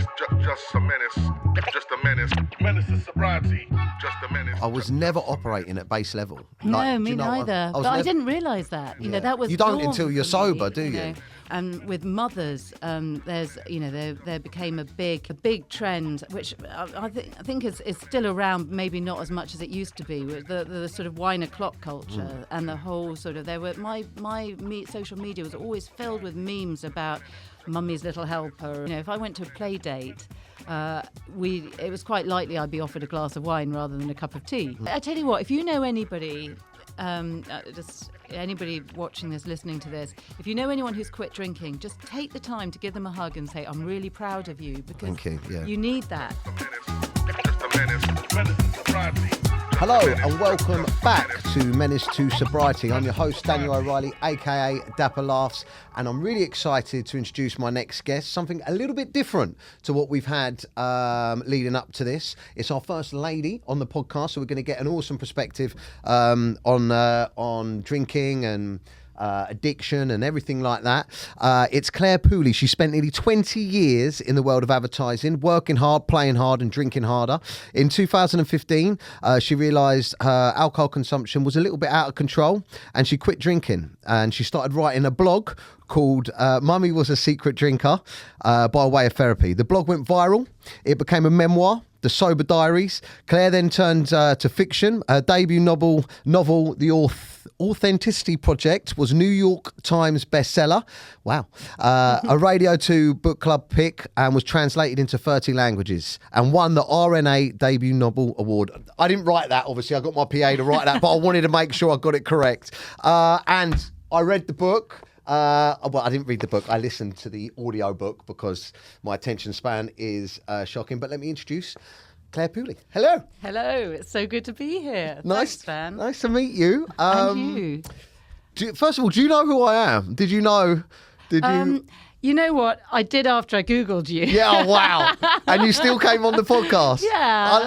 Just a menace. Just a menace. Menace to sobriety. Just a menace. I was never operating at base level. No, me neither. But I didn't realise that. You know, that was You don't dawn until you're for sober, me, do you? know. And with mothers, there's, you know, there became a big trend, which I think is still around, maybe not as much as it used to be. With the sort of wine o'clock culture and the whole sort of my social media was always filled with memes about Mummy's Little Helper. You know, if I went to a play date, it was quite likely I'd be offered a glass of wine rather than a cup of tea. I tell you what, if you know anybody, just anybody watching this, listening to this, if you know anyone who's quit drinking, just take the time to give them a hug and say, I'm really proud of you, because Thank you, yeah. you need that. Just a menace. Menace to sobriety. Hello and welcome back to Menace to Sobriety. I'm your host, Daniel O'Reilly, aka Dapper Laughs, and I'm really excited to introduce my next guest, something a little bit different to what we've had leading up to this. It's our first lady on the podcast, so we're going to get an awesome perspective on drinking and addiction and everything like that. It's Clare Pooley. She spent nearly 20 years in the world of advertising, working hard, playing hard and drinking harder. In 2015, she realised her alcohol consumption was a little bit out of control and she quit drinking, and she started writing a blog called Mummy Was a Secret Drinker by way of therapy. The blog went viral. It became a memoir, The Sober Diaries. Claire then turned to fiction. Her debut novel The Authenticity Project, was New York Times Bestseller. Wow. A Radio 2 book club pick, and was translated into 30 languages and won the RNA Debut Novel Award. I didn't write that, obviously. I got my PA to write that, but I wanted to make sure I got it correct. And I read the book. Well, I didn't read the book. I listened to the audio book because my attention span is shocking. But let me introduce Clare Pooley. Hello. Hello, it's so good to be here. Nice, Thanks, Van. nice to meet you. And you. First of all, do you know who I am? Did you know? Did you? You know what? I did after I Googled you. Yeah, wow. And you still came on the podcast. Yeah. I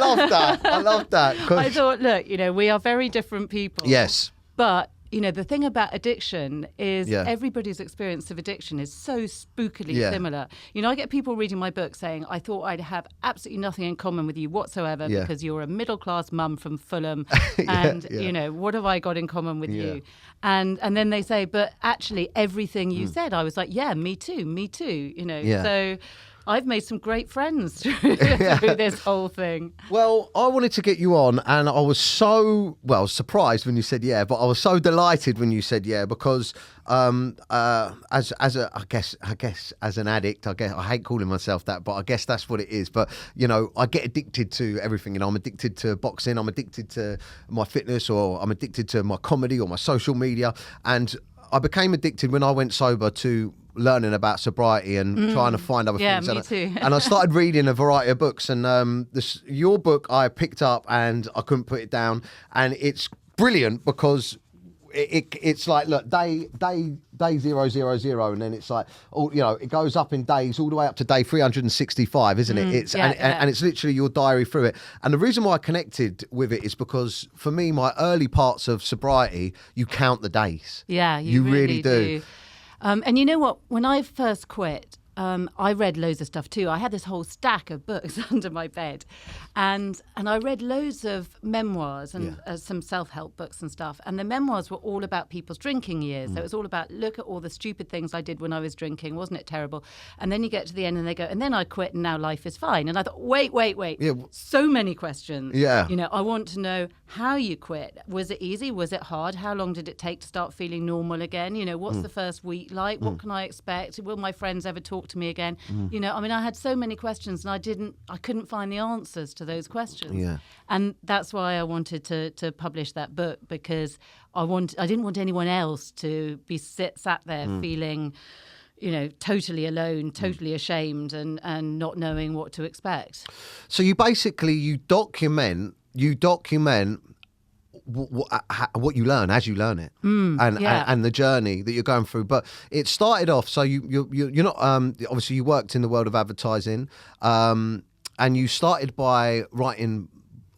love that. I thought, look, you know, we are very different people. Yes. But you know, the thing about addiction is everybody's experience of addiction is so spookily similar. You know, I get people reading my book saying, I thought I'd have absolutely nothing in common with you whatsoever because you're a middle-class mum from Fulham and, you know, what have I got in common with you? And then they say, but actually everything you said, I was like, yeah, me too, you know. So I've made some great friends through this whole thing. Well, I wanted to get you on, and I was so surprised when you said yeah, but I was so delighted when you said yeah, because as an addict, I hate calling myself that, but I guess that's what it is. But you know, I get addicted to everything. You know, I'm addicted to boxing, I'm addicted to my fitness, or I'm addicted to my comedy or my social media, and I became addicted when I went sober to learning about sobriety and trying to find other things. Me too. And I started reading a variety of books, and your book I picked up and I couldn't put it down, and it's brilliant because it's like, look, day 000, and then it's like, oh, you know, it goes up in days all the way up to day 365, isn't it? It's and it's literally your diary through it. And the reason why I connected with it is because for me, my early parts of sobriety, you count the days. Yeah, you really do. And you know what? When I first quit, I read loads of stuff too. I had this whole stack of books under my bed, and I read loads of memoirs and some self-help books and stuff. And the memoirs were all about people's drinking years. So it was all about, look at all the stupid things I did when I was drinking. Wasn't it terrible? And then you get to the end and they go, and then I quit and now life is fine. And I thought, wait. Yeah. So many questions. Yeah. You know, I want to know how you quit. Was it easy? Was it hard? How long did it take to start feeling normal again? You know, what's the first week like? What can I expect? Will my friends ever talk to me again? You know, I mean, I had so many questions and I couldn't find the answers to those questions. Yeah. And that's why I wanted to publish that book, because I didn't want anyone else to be sat there feeling, you know, totally alone, totally ashamed and not knowing what to expect. So you document what you learn as you learn it, and the journey that you're going through. But it started off, so you're not obviously you worked in the world of advertising, and you started by writing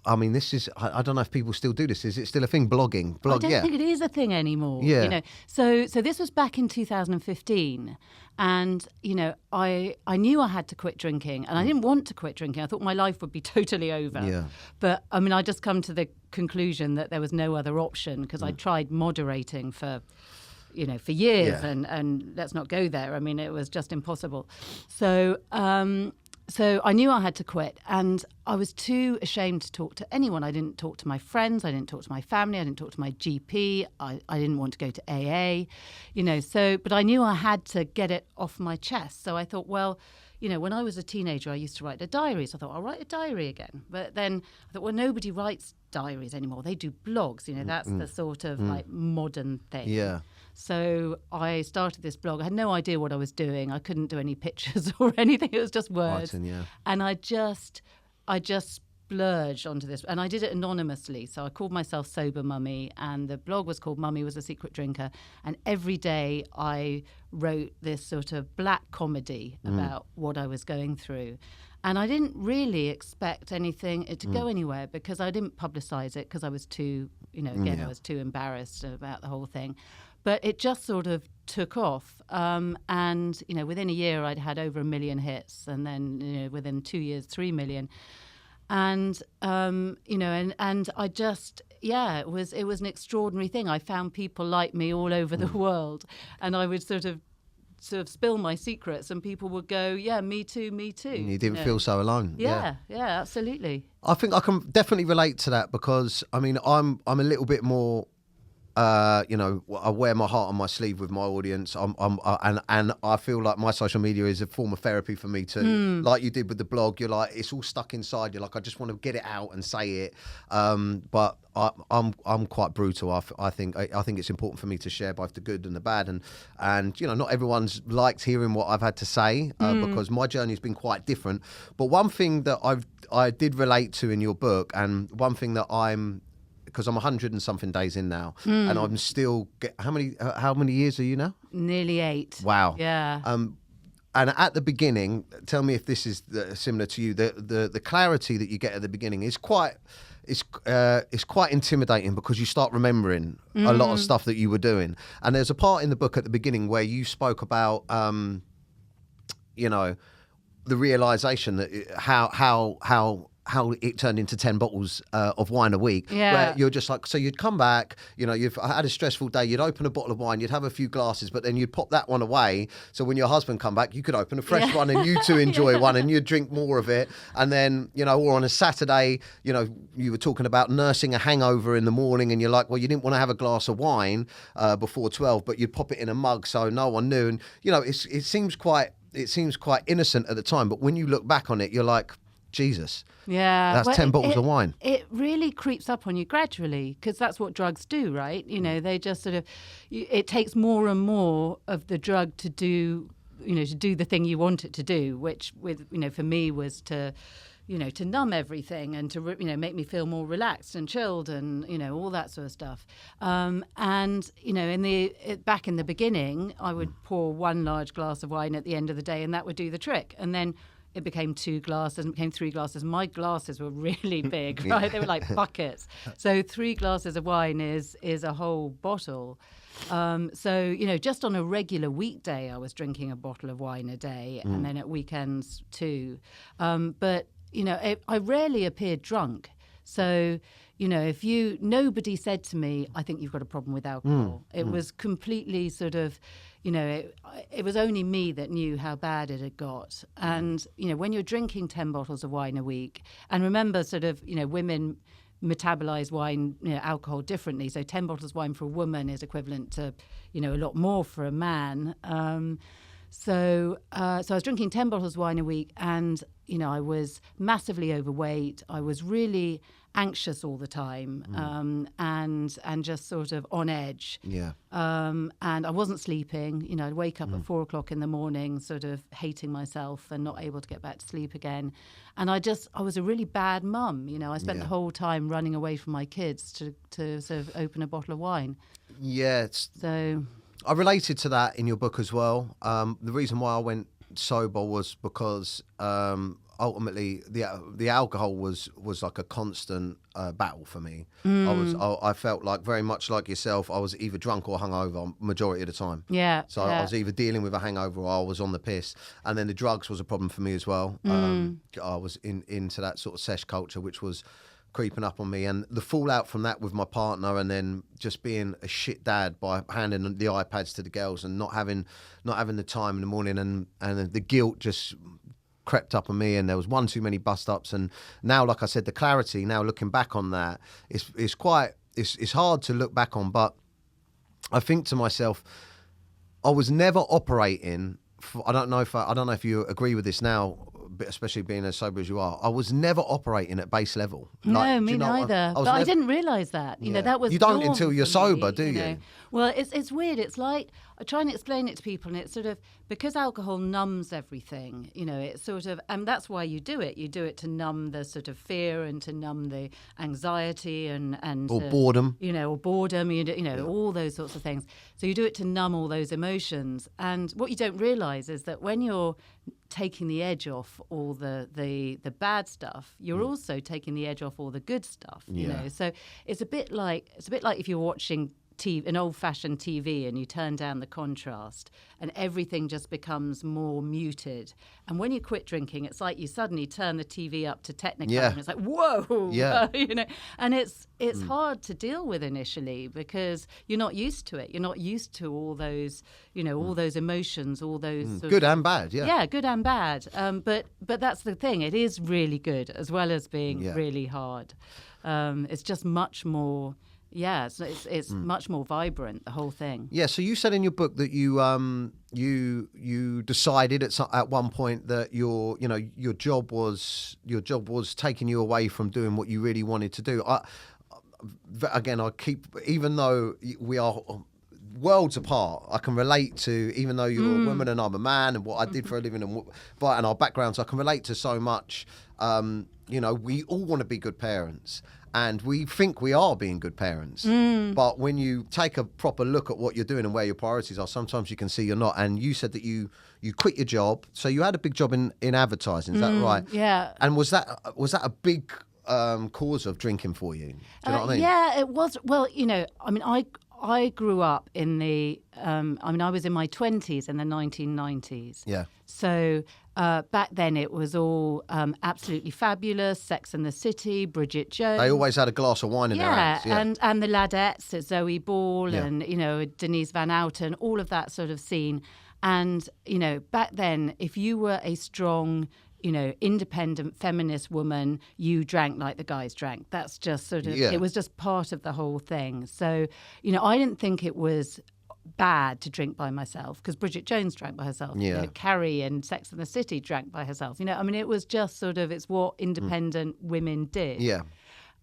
I mean, this is, I don't know if people still do this. Is it still a thing? Blogging? I don't think it is a thing anymore. Yeah. You know, so this was back in 2015. And, you know, I knew I had to quit drinking, and I didn't want to quit drinking. I thought my life would be totally over. Yeah. But, I mean, I just come to the conclusion that there was no other option, because I tried moderating for years, and let's not go there. I mean, it was just impossible. So I knew I had to quit, and I was too ashamed to talk to anyone. I didn't talk to my friends. I didn't talk to my family. I didn't talk to my GP. I didn't want to go to AA, you know. but I knew I had to get it off my chest. So I thought, well, you know, when I was a teenager, I used to write a diary. So I thought, I'll write a diary again. But then I thought, well, nobody writes diaries anymore. They do blogs. You know, that's the sort of like modern thing. Yeah. So I started this blog. I had no idea what I was doing. I couldn't do any pictures or anything. It was just words. Writing, yeah. And I just splurged onto this. And I did it anonymously. So I called myself Sober Mummy. And the blog was called Mummy Was a Secret Drinker. And every day I wrote this sort of black comedy about what I was going through. And I didn't really expect anything to go anywhere, because I didn't publicise it, because I was too, I was too embarrassed about the whole thing. But it just sort of took off. And, within a year I'd had over 1 million hits, and then, within 2 years, 3 million. And, and I just, it was an extraordinary thing. I found people like me all over the world, and I would sort of spill my secrets, and people would go, yeah, me too. And you didn't feel so alone. Yeah, absolutely. I think I can definitely relate to that, because, I mean, I'm a little bit more... I wear my heart on my sleeve with my audience. And I feel like my social media is a form of therapy for me too. Like you did with the blog, you're like, it's all stuck inside. You're like, I just want to get it out and say it. But I'm quite brutal. I think it's important for me to share both the good and the bad. And not everyone's liked hearing what I've had to say, because my journey has been quite different. But one thing that I did relate to in your book, and one thing that because I'm 100 and something days in now, and I'm still how many years are you now? Nearly 8. Wow. Yeah. And at the beginning, tell me if this is similar to you. The clarity that you get at the beginning is quite intimidating, because you start remembering a lot of stuff that you were doing. And there's a part in the book at the beginning where you spoke about the realization that how it turned into 10 bottles of wine a week. Yeah. Where you're just like, so you'd come back, you've had a stressful day, you'd open a bottle of wine, you'd have a few glasses, but then you'd pop that one away. So when your husband come back, you could open a fresh one, and you two enjoy one, and you'd drink more of it. And then, or on a Saturday, you were talking about nursing a hangover in the morning, and you're like, well, you didn't want to have a glass of wine before 12, but you'd pop it in a mug so no one knew. And, it seems quite innocent at the time, but when you look back on it, you're like, Jesus. Yeah. That's 10 bottles of wine. It really creeps up on you gradually, because that's what drugs do, right? They just sort of, it takes more and more of the drug to do the thing you want it to do, which for me was to numb everything, and to, make me feel more relaxed and chilled, and, all that sort of stuff. And, back in the beginning, I would pour one large glass of wine at the end of the day, and that would do the trick. And then it became 2 glasses, and became 3 glasses. My glasses were really big, right? They were like buckets. So 3 glasses of wine is a whole bottle. So, just on a regular weekday, I was drinking a bottle of wine a day, and then at weekends too. But, I rarely appeared drunk. So, nobody said to me, I think you've got a problem with alcohol. It was completely sort of, it was only me that knew how bad it had got. And, when you're drinking 10 bottles of wine a week, and remember sort of, women metabolize wine, alcohol differently. So 10 bottles of wine for a woman is equivalent to, a lot more for a man. So I was drinking 10 bottles of wine a week, and, I was massively overweight. I was really anxious all the time, and just sort of on edge. Yeah. And I wasn't sleeping. I'd wake up at 4 o'clock in the morning, sort of hating myself and not able to get back to sleep again. And I was a really bad mum. I spent the whole time running away from my kids to sort of open a bottle of wine. Yeah. I related to that in your book as well. The reason why I went sober was because ultimately the alcohol was like a constant battle for me. I felt like, very much like yourself, I was either drunk or hungover majority of the time. Yeah. So I was either dealing with a hangover or I was on the piss. And then the drugs was a problem for me as well. I was into that sort of sesh culture, which was creeping up on me, and the fallout from that with my partner, and then just being a shit dad by handing the iPads to the girls and not having the time in the morning, and the guilt just crept up on me, and there was one too many bust ups. And now, like I said, the clarity now looking back on that is quite it's hard to look back on, but I think to myself, I was never operating I don't know if you agree with this now, especially being as sober as you are. I was never operating at base level. No, me neither. But I didn't realise that. You know, that was you don't until you're sober, do you? Well, it's weird. It's like, I try and explain it to people, and it's sort of, because alcohol numbs everything, you know, it's sort of, and that's why you do it. You do it to numb the sort of fear and to numb the anxiety and or boredom. You know, or boredom, all those sorts of things. So you do it to numb all those emotions. And what you don't realise is that when you're taking the edge off all the bad stuff, you're also taking the edge off all the good stuff, you know. So it's a bit like if you're watching an old-fashioned TV and you turn down the contrast and everything just becomes more muted. And when you quit drinking, it's like you suddenly turn the TV up to Technicolor and it's like, whoa, you know. And it's hard to deal with initially because you're not used to it. You're not used to all those, you know, all those emotions, all those good and bad, yeah, good and bad. But that's the thing. It is really good as well as being really hard. It's just much more. Yeah, so it's much more vibrant, the whole thing. Yeah, so you said in your book that you decided at one point that your job was taking you away from doing what you really wanted to do. Even though we are worlds apart, I can relate to, even though you're a woman and I'm a man, and what I did for a living and our backgrounds, I can relate to so much. We all want to be good parents. And we think we are being good parents. But when you take a proper look at what you're doing and where your priorities are, sometimes you can see you're not. And you said that you quit your job. So you had a big job in advertising, is that right? Yeah. And was that a big cause of drinking for you? Do you know what I mean? Yeah, it was. Well, you know, I mean, I grew up in the, I was in my 20s in the 1990s. Yeah. So back then it was all absolutely fabulous. Sex and the City, Bridget Jones. They always had a glass of wine in their hands. Yeah, and the Ladettes, Zoe Ball and, you know, Denise Van Outen, all of that sort of scene. And, you know, back then, if you were a strong, you know, independent feminist woman, you drank like the guys drank. That's just sort of, it was just part of the whole thing. So, you know, I didn't think it was bad to drink by myself because Bridget Jones drank by herself. Yeah. You know, Carrie and Sex and the City drank by herself. You know, I mean, it was just sort of, it's what independent women did. Yeah.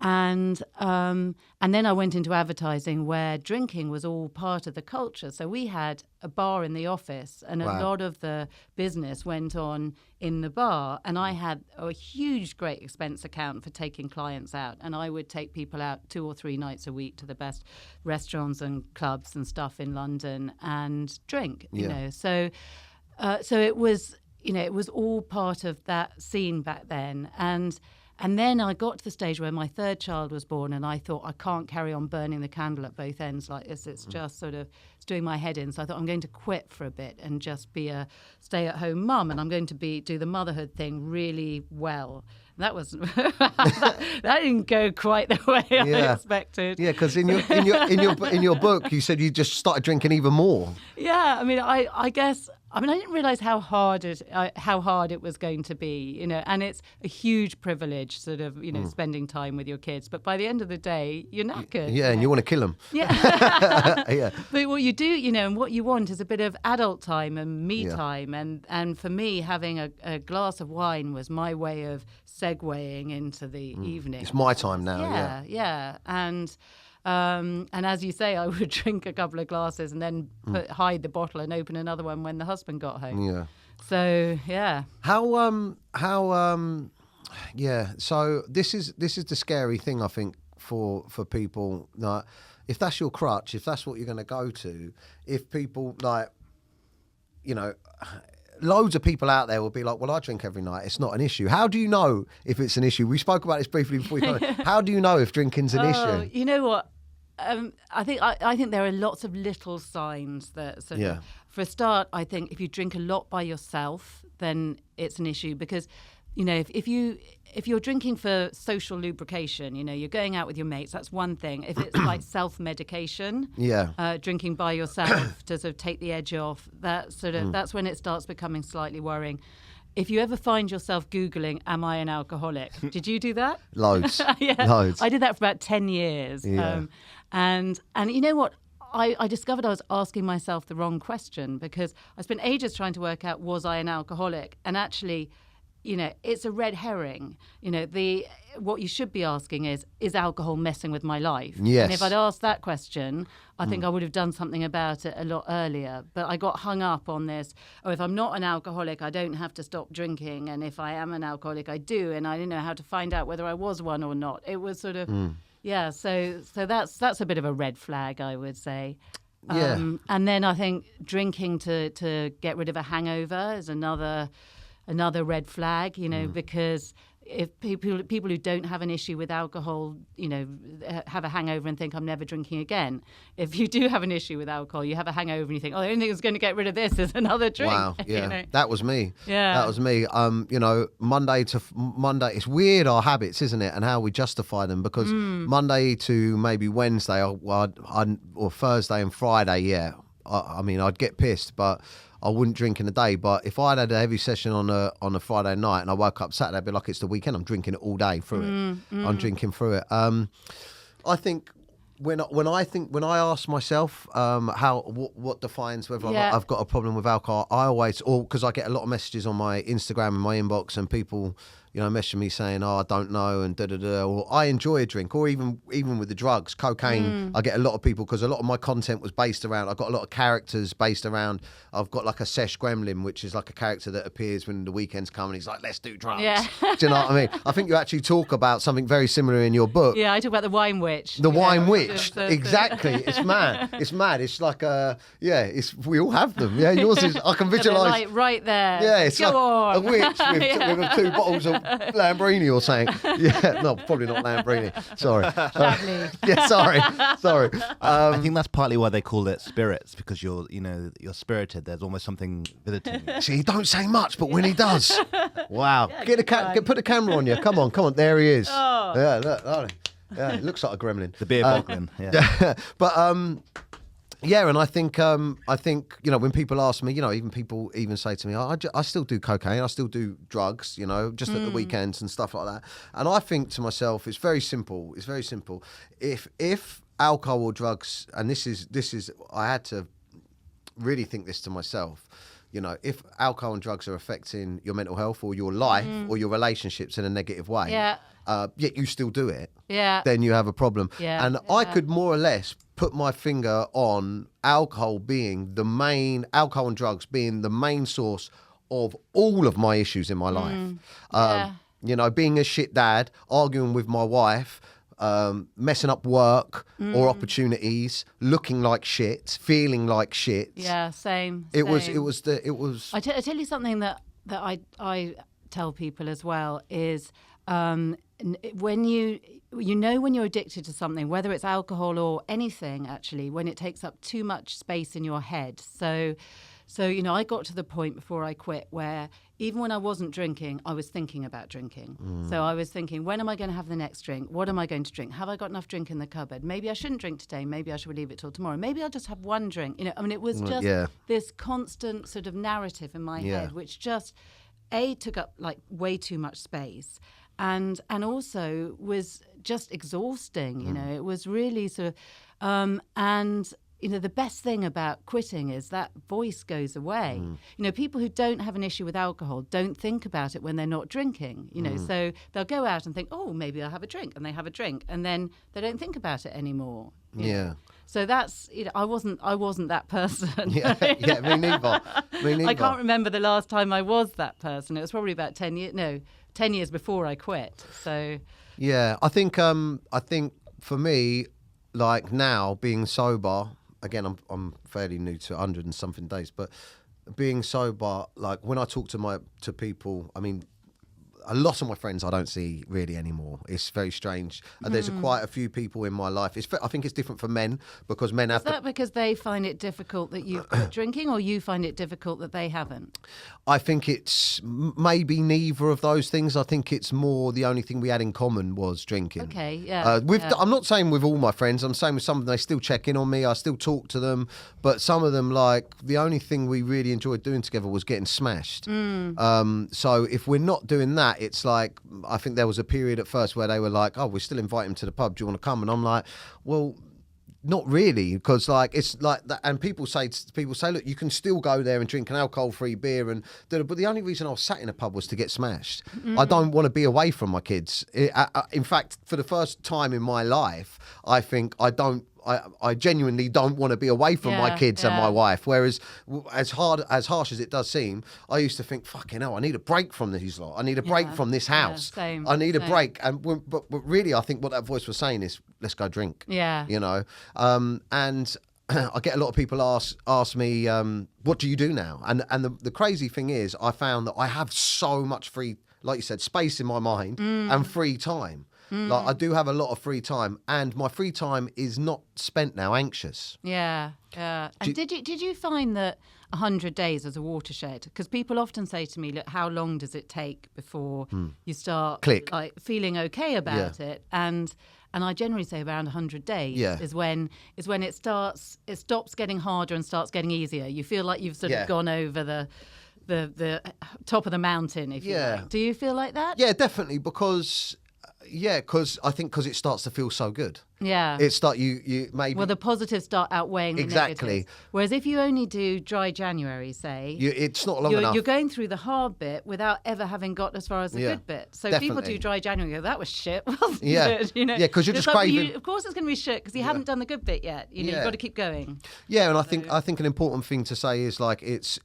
And then I went into advertising where drinking was all part of the culture. So we had a bar in the office and a lot of the business went on in the bar. And I had a huge, great expense account for taking clients out. And I would take people out 2 or 3 nights a week to the best restaurants and clubs and stuff in London and drink, you know. So it was, you know, it was all part of that scene back then. And then I got to the stage where my 3rd child was born and I thought, I can't carry on burning the candle at both ends like this. It's just sort of, it's doing my head in. So I thought I'm going to quit for a bit and just be a stay-at-home mum, and I'm going to do the motherhood thing really well. That was that didn't go quite the way I expected. Yeah, because in your book you said you just started drinking even more. Yeah, I mean, I guess. I mean, I didn't realise how hard it was going to be, you know, and it's a huge privilege, sort of, you know, spending time with your kids. But by the end of the day, you're knackered. Yeah, and you want to kill them. Yeah. Yeah. But what you do, you know, and what you want is a bit of adult time and me time. And for me, having a glass of wine was my way of segueing into the evening. It's my time now. Yeah. And as you say, I would drink a couple of glasses and then hide the bottle and open another one when the husband got home. Yeah. So yeah. So this is the scary thing, I think, for people. Like, if that's your crutch, if that's what you're going to go to, if people, like, you know, loads of people out there will be like, well, I drink every night. It's not an issue. How do you know if it's an issue? We spoke about this briefly before we came. How do you know if drinking's an issue? You know what? I think there are lots of little signs that sort of, for a start, I think if you drink a lot by yourself, then it's an issue because, you know, if you're drinking for social lubrication, you know, you're going out with your mates, that's one thing. If it's like self-medication, drinking by yourself to sort of take the edge off, that's when it starts becoming slightly worrying. If you ever find yourself Googling, am I an alcoholic? Did you do that? Loads. Loads. I did that for about 10 years. Yeah. And you know what? I discovered I was asking myself the wrong question because I spent ages trying to work out, was I an alcoholic? And actually, you know, it's a red herring. You know, what you should be asking is alcohol messing with my life? Yes. And if I'd asked that question, I think I would have done something about it a lot earlier. But I got hung up on this, if I'm not an alcoholic, I don't have to stop drinking. And if I am an alcoholic, I do. And I didn't know how to find out whether I was one or not. It was sort of, so that's a bit of a red flag, I would say. And then I think drinking to get rid of a hangover is another red flag, you know, because if people who don't have an issue with alcohol, you know, have a hangover and think I'm never drinking again. If you do have an issue with alcohol, you have a hangover and you think, the only thing that's going to get rid of this is another drink. Wow, yeah, you know? That was me. Yeah, that was me. You know, Monday to Monday. It's weird our habits, isn't it, and how we justify them because Monday to maybe Wednesday or Thursday and Friday. Yeah, I mean, I'd get pissed, but I wouldn't drink in a day. But if I'd had a heavy session on a Friday night and I woke up Saturday, I'd be like, it's the weekend. I'm drinking it all day through it. I'm drinking through it. I think when I ask myself what defines whether I've got a problem with alcohol, I always, because I get a lot of messages on my Instagram and my inbox, and people, you know, messaging me saying, I don't know, and or I enjoy a drink, or even with the drugs, cocaine. I get a lot of people because a lot of my content was based around, I've got a lot of characters based around, I've got like a Sesh Gremlin, which is like a character that appears when the weekends come and he's like, let's do drugs. Yeah. Do you know what I mean? I think you actually talk about something very similar in your book. Yeah, I talk about the wine witch. The wine witch, exactly. It's mad. It's mad. It's like we all have them. Yeah, yours is, I can visualise. Like right there. Yeah, it's Go like on. a witch with 2 bottles of Lambrini or something. Yeah, no, probably not Lambrini. Sorry. Yeah, sorry. I think that's partly why they call it spirits, because you're spirited. There's almost something with it. See, he don't say much, but when he does, wow. Put the camera on you. Come on. There he is. Oh. Yeah, look. Yeah, it looks like a gremlin. The beer boglin. Yeah. But yeah, and I think you know, when people ask me, you know, even people even say to me, I still do cocaine, I still do drugs, you know, just at the weekends and stuff like that. And I think to myself, it's very simple. If alcohol or drugs, and this is I had to really think this to myself. You know, if alcohol and drugs are affecting your mental health or your life or your relationships in a negative way, yet you still do it, then you have a problem. Yeah, and I could more or less put my finger on alcohol and drugs being the main source of all of my issues in my life. You know, being a shit dad, arguing with my wife, messing up work or opportunities, looking like shit, feeling like shit. Yeah, same. It was. I tell you something that I tell people as well is when when you're addicted to something, whether it's alcohol or anything, actually, when it takes up too much space in your head. So you know, I got to the point before I quit where even when I wasn't drinking, I was thinking about drinking. So I was thinking, when am I going to have the next drink? What am I going to drink? Have I got enough drink in the cupboard? Maybe I shouldn't drink today. Maybe I should leave it till tomorrow. Maybe I'll just have one drink. You know, I mean, it was just this constant sort of narrative in my head, which just took up like way too much space. And also was just exhausting, you know. It was really sort of, and you know, the best thing about quitting is that voice goes away. You know, people who don't have an issue with alcohol don't think about it when they're not drinking, you know. So they'll go out and think, oh, maybe I'll have a drink, and they have a drink, and then they don't think about it anymore. Yeah. So that's, you know, I wasn't that person. Yeah, me neither. I can't remember the last time I was that person. It was probably about 10 years before I quit. So yeah, I think for me, like now being sober, again, I'm fairly new to 100 and something days, but being sober, like when I talk to people, I mean, a lot of my friends I don't see really anymore. It's very strange. And there's quite a few people in my life. I think it's different for men because men have. Is that because they find it difficult that you've quit drinking, or you find it difficult that they haven't? I think it's maybe neither of those things. I think it's more the only thing we had in common was drinking. Okay, yeah. I'm not saying with all my friends. I'm saying with some of them, they still check in on me. I still talk to them. But some of them, like, the only thing we really enjoyed doing together was getting smashed. So if we're not doing that, it's like, I think there was a period at first where they were like, oh, we still invite him to the pub. Do you want to come? And I'm like, well, not really, because like it's like that. And people say, look, you can still go there and drink an alcohol-free beer, but the only reason I was sat in a pub was to get smashed. I don't want to be away from my kids. In fact, for the first time in my life, I think I genuinely don't want to be away from my kids and my wife. Whereas, as harsh as it does seem, I used to think, fucking hell, I need a break from these lot. I need a break from this house. Same, I need a break. But really, I think what that voice was saying is, let's go drink. Yeah. You know? And I get a lot of people ask me, what do you do now? And the crazy thing is, I found that I have so much free, like you said, space in my mind and free time. Like I do have a lot of free time, and my free time is not spent now anxious. Yeah. And did you find that 100 days was a watershed? Because people often say to me, look, how long does it take before you start like feeling okay about it? And I generally say around 100 days is when it stops getting harder and starts getting easier. You feel like you've sort of gone over the top of the mountain, if you like. Do you feel like that? Yeah, definitely, because I think because it starts to feel so good. Yeah. It start you maybe. Well, the positives start outweighing the negatives. Whereas if you only do dry January, say, it's not long enough. You're going through the hard bit without ever having got as far as the good bit. So people do dry January and go, that was shit, wasn't it? You know? Yeah, because you're just craving. Of course, it's going to be shit because you haven't done the good bit yet. You know, you've got to keep going. Yeah, and I think an important thing to say is like it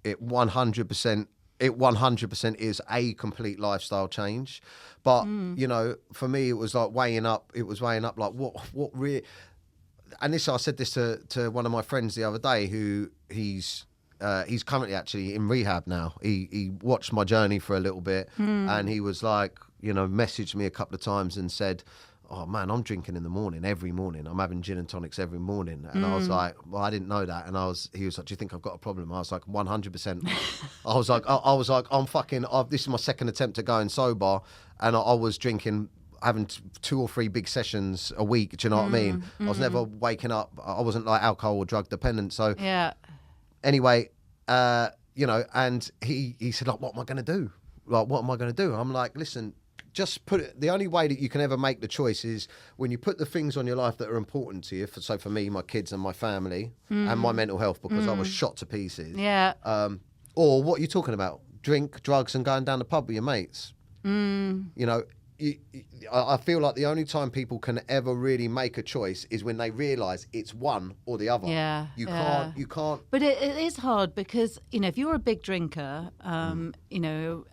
100%. It 100% is a complete lifestyle change, but you know, for me, it was like weighing up. It was weighing up like what really. And I said this to one of my friends the other day, who he's currently actually in rehab now. He watched my journey for a little bit, and he was like, you know, messaged me a couple of times and said, oh man, I'm drinking in the morning, every morning. I'm having gin and tonics every morning. And I was like, well, I didn't know that. And he was like, do you think I've got a problem? I was like, 100%. I was like, this is my second attempt at going sober. And I was drinking, having 2 or 3 big sessions a week. Do you know what I mean? I was never waking up. I wasn't like alcohol or drug dependent. So anyway, you know, and he said, like, what am I going to do? Like, what am I going to do? I'm like, listen, just put it. The only way that you can ever make the choice is when you put the things on your life that are important to you. So for me, my kids and my family and my mental health, because I was shot to pieces. Yeah. Or what you're talking about, drink, drugs, and going down the pub with your mates. You know, I feel like the only time people can ever really make a choice is when they realise it's one or the other. Yeah. You can't. But it is hard because, you know, if you're a big drinker, you know,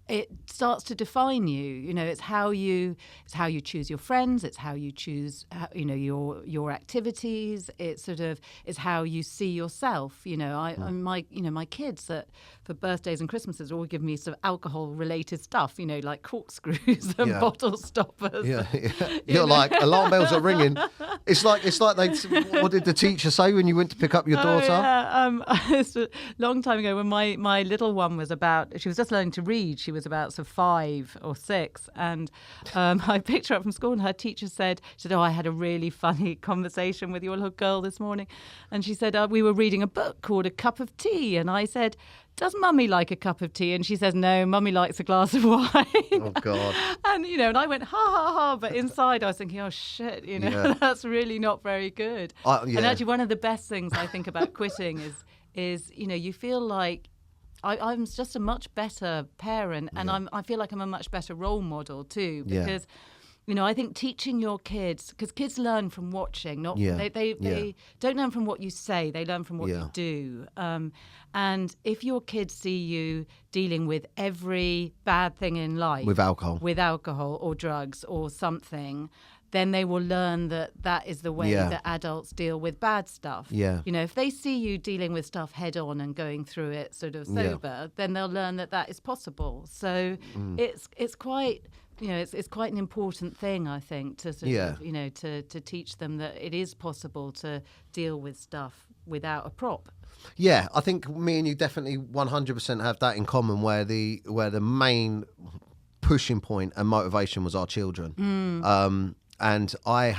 it starts to define you. You know, it's how you choose your friends. It's how you choose, you know, your activities. It's how you see yourself. You know, my kids that for birthdays and Christmases all give me sort of alcohol-related stuff. You know, like corkscrews and bottle stoppers. Yeah. You're like, alarm bells are ringing. It's like they. What did the teacher say when you went to pick up your daughter? It's a long time ago when my little one was she was just learning to read. She was about sort of 5 or 6, and I picked her up from school, and her teacher said, "Oh, I had a really funny conversation with your little girl this morning," and she said, "We were reading a book called A Cup of Tea," and I said, "Does Mummy like a cup of tea?" And she says, "No, Mummy likes a glass of wine." Oh God! And you know, and I went ha ha ha, but inside I was thinking, "Oh shit, you know, that's really not very good." And actually, one of the best things I think about quitting is you know, you feel like I'm just a much better parent, and I feel like I'm a much better role model too, because you know, I think teaching your kids, because kids learn from watching, not they don't learn from what you say, they learn from what you do. And if your kids see you dealing with every bad thing in life with alcohol or drugs or something, then they will learn that is the way Yeah. that adults deal with bad stuff. Yeah. You know, if they see you dealing with stuff head on and going through it sort of sober, then they'll learn that is possible. So it's quite, you know, it's quite an important thing, I think, to sort of, you know, to teach them that it is possible to deal with stuff without a prop. Yeah, I think me and you definitely 100% have that in common, where the main pushing point and motivation was our children. And I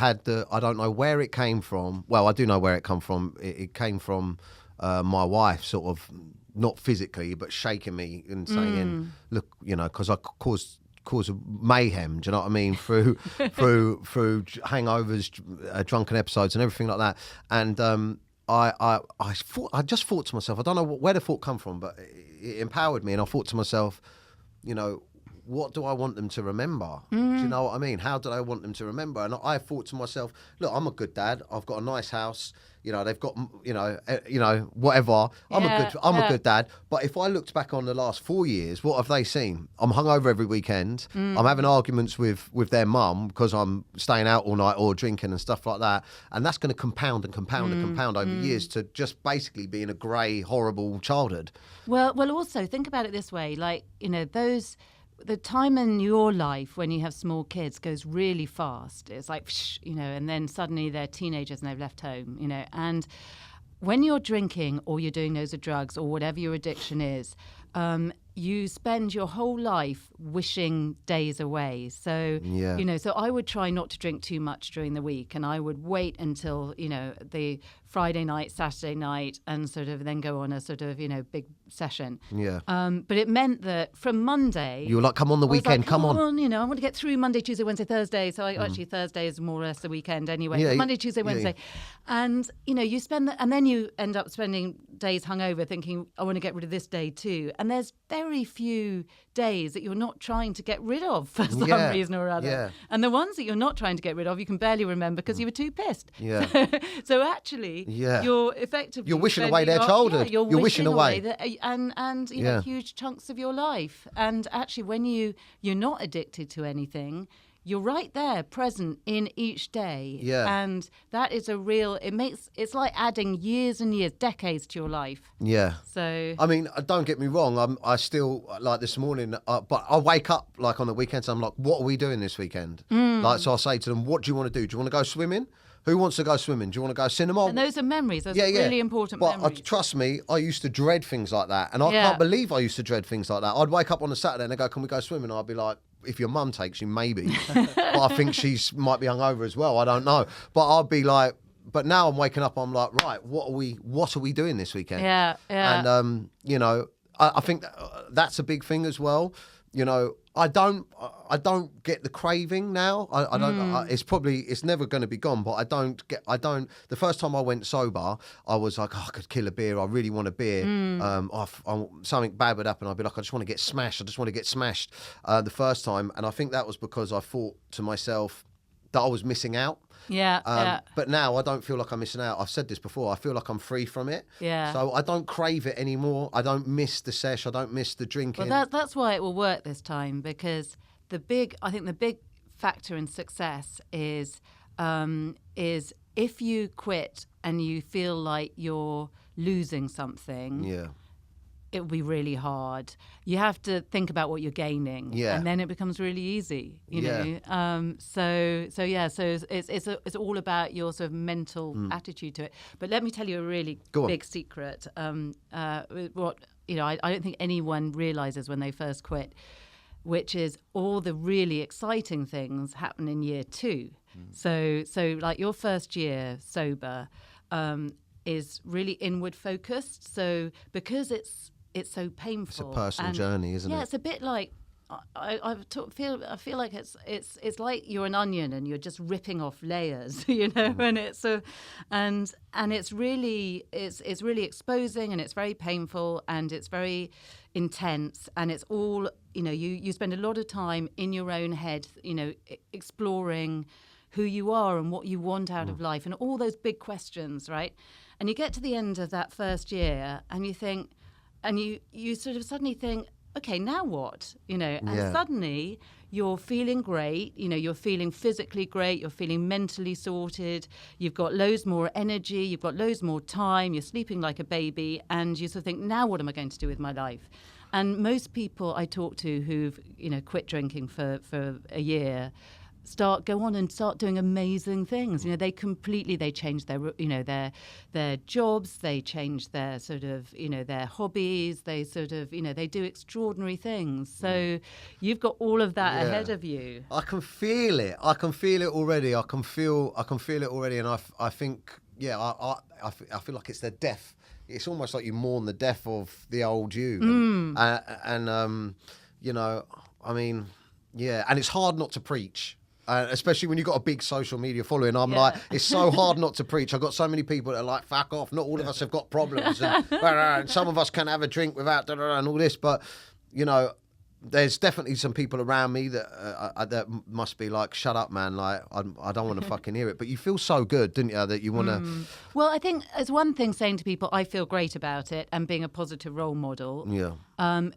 don't know where it came from. Well, I do know where it came from. It came from my wife, sort of, not physically, but shaking me and saying, look, you know, because I caused mayhem, do you know what I mean, through hangovers, drunken episodes and everything like that. And I just thought to myself, I don't know where the thought come from, but it empowered me, and I thought to myself, you know, what do I want them to remember? Do you know what I mean? How do I want them to remember? And I thought to myself, look, I'm a good dad. I've got a nice house. You know, they've got, you know, whatever. I'm a good dad. But if I looked back on the last 4 years, what have they seen? I'm hungover every weekend. I'm having arguments with their mum because I'm staying out all night or drinking and stuff like that. And that's going to compound and compound and compound over years to just basically being a grey, horrible childhood. Well, also think about it this way, like, you know, the time in your life when you have small kids goes really fast. It's like, you know, and then suddenly they're teenagers and they've left home, you know. And when you're drinking or you're doing loads of drugs or whatever your addiction is, you spend your whole life wishing days away. So, you know, so I would try not to drink too much during the week, and I would wait until, you know, the Friday night, Saturday night, and sort of then go on a sort of, you know, big session. Yeah. But it meant that from Monday... You were like, come on the weekend, come on. You know, I want to get through Monday, Tuesday, Wednesday, Thursday. So actually Thursday is more or less the weekend anyway. Yeah, Monday, Tuesday, Wednesday. And, you know, you spend... and then you end up spending days hungover thinking, I want to get rid of this day too. And there's very few days that you're not trying to get rid of for some reason or other. Yeah. And the ones that you're not trying to get rid of, you can barely remember because you were too pissed. Yeah. So actually, you're effectively... You're wishing away their childhood. You're wishing away. And you know, huge chunks of your life. And actually, when you're not addicted to anything, you're right there, present in each day. Yeah. And that is a real... it's like adding years and years, decades to your life. Yeah. So... I mean, don't get me wrong. I still, like this morning, but I wake up, like on the weekends, I'm like, what are we doing this weekend? Like, so I say to them, what do you want to do? Do you want to go swimming? Who wants to go swimming? Do you want to go cinema? And those are memories. Those are really important but memories. Trust me, I used to dread things like that. And I can't believe I used to dread things like that. I'd wake up on a Saturday and they go, can we go swimming? I'd be like, if your mum takes you, maybe. But I think she's might be hungover as well. I don't know. But I'd be like, but now I'm waking up, I'm like, right, what are we doing this weekend? Yeah. And, you know, I think that's a big thing as well. You know, I don't get the craving now. I don't. It's never going to be gone. But I don't. The first time I went sober, I was like, oh, I could kill a beer. I really want a beer. Something bad would happen. I'd be like, I just want to get smashed. The first time, and I think that was because I thought to myself that I was missing out. But now I don't feel like I'm missing out. I've said this before. I feel like I'm free from it. Yeah. So I don't crave it anymore. I don't miss the sesh. I don't miss the drinking. Well, that's why it will work this time, because the big factor in success is if you quit and you feel like you're losing something. Yeah. It will be really hard. You have to think about what you're gaining, and then it becomes really easy. You know. So it's all about your sort of mental attitude to it. But let me tell you a really big secret. What I don't think anyone realizes when they first quit, which is all the really exciting things happen in year 2. So like your first year sober is really inward focused. So because it's so painful. It's a personal journey, isn't it? Yeah, it's a bit like I feel like it's like you're an onion and you're just ripping off layers, you know, and it's it's really exposing, and it's very painful, and it's very intense, and it's all, you know, you spend a lot of time in your own head, you know, exploring who you are and what you want out of life and all those big questions, right? And you get to the end of that first year and you think, and you sort of suddenly think, okay, now what? And Yeah. suddenly you're feeling great, you're feeling physically great, you're feeling mentally sorted, you've got loads more energy, you've got loads more time, you're sleeping like a baby, and you sort of think, now what am I going to do with my life? And most people I talk to who've, quit drinking for a year go on and start doing amazing things. They change their jobs, they change their sort of, their hobbies, they sort of, they do extraordinary things. So you've got all of that ahead of you. I can feel it. I can feel it already. I can feel it already. And I think, I feel like it's the death. It's almost like you mourn the death of the old you. And it's hard not to preach. Especially when you've got a big social media following. I'm like, it's so hard not to preach. I've got so many people that are like, fuck off. Not all of us have got problems. And some of us can have a drink without and all this. But, there's definitely some people around me that must be like, shut up, man. Like, I don't want to fucking hear it. But you feel so good, didn't you, that you want to... Well, I think it's one thing saying to people, I feel great about it, and being a positive role model. Yeah.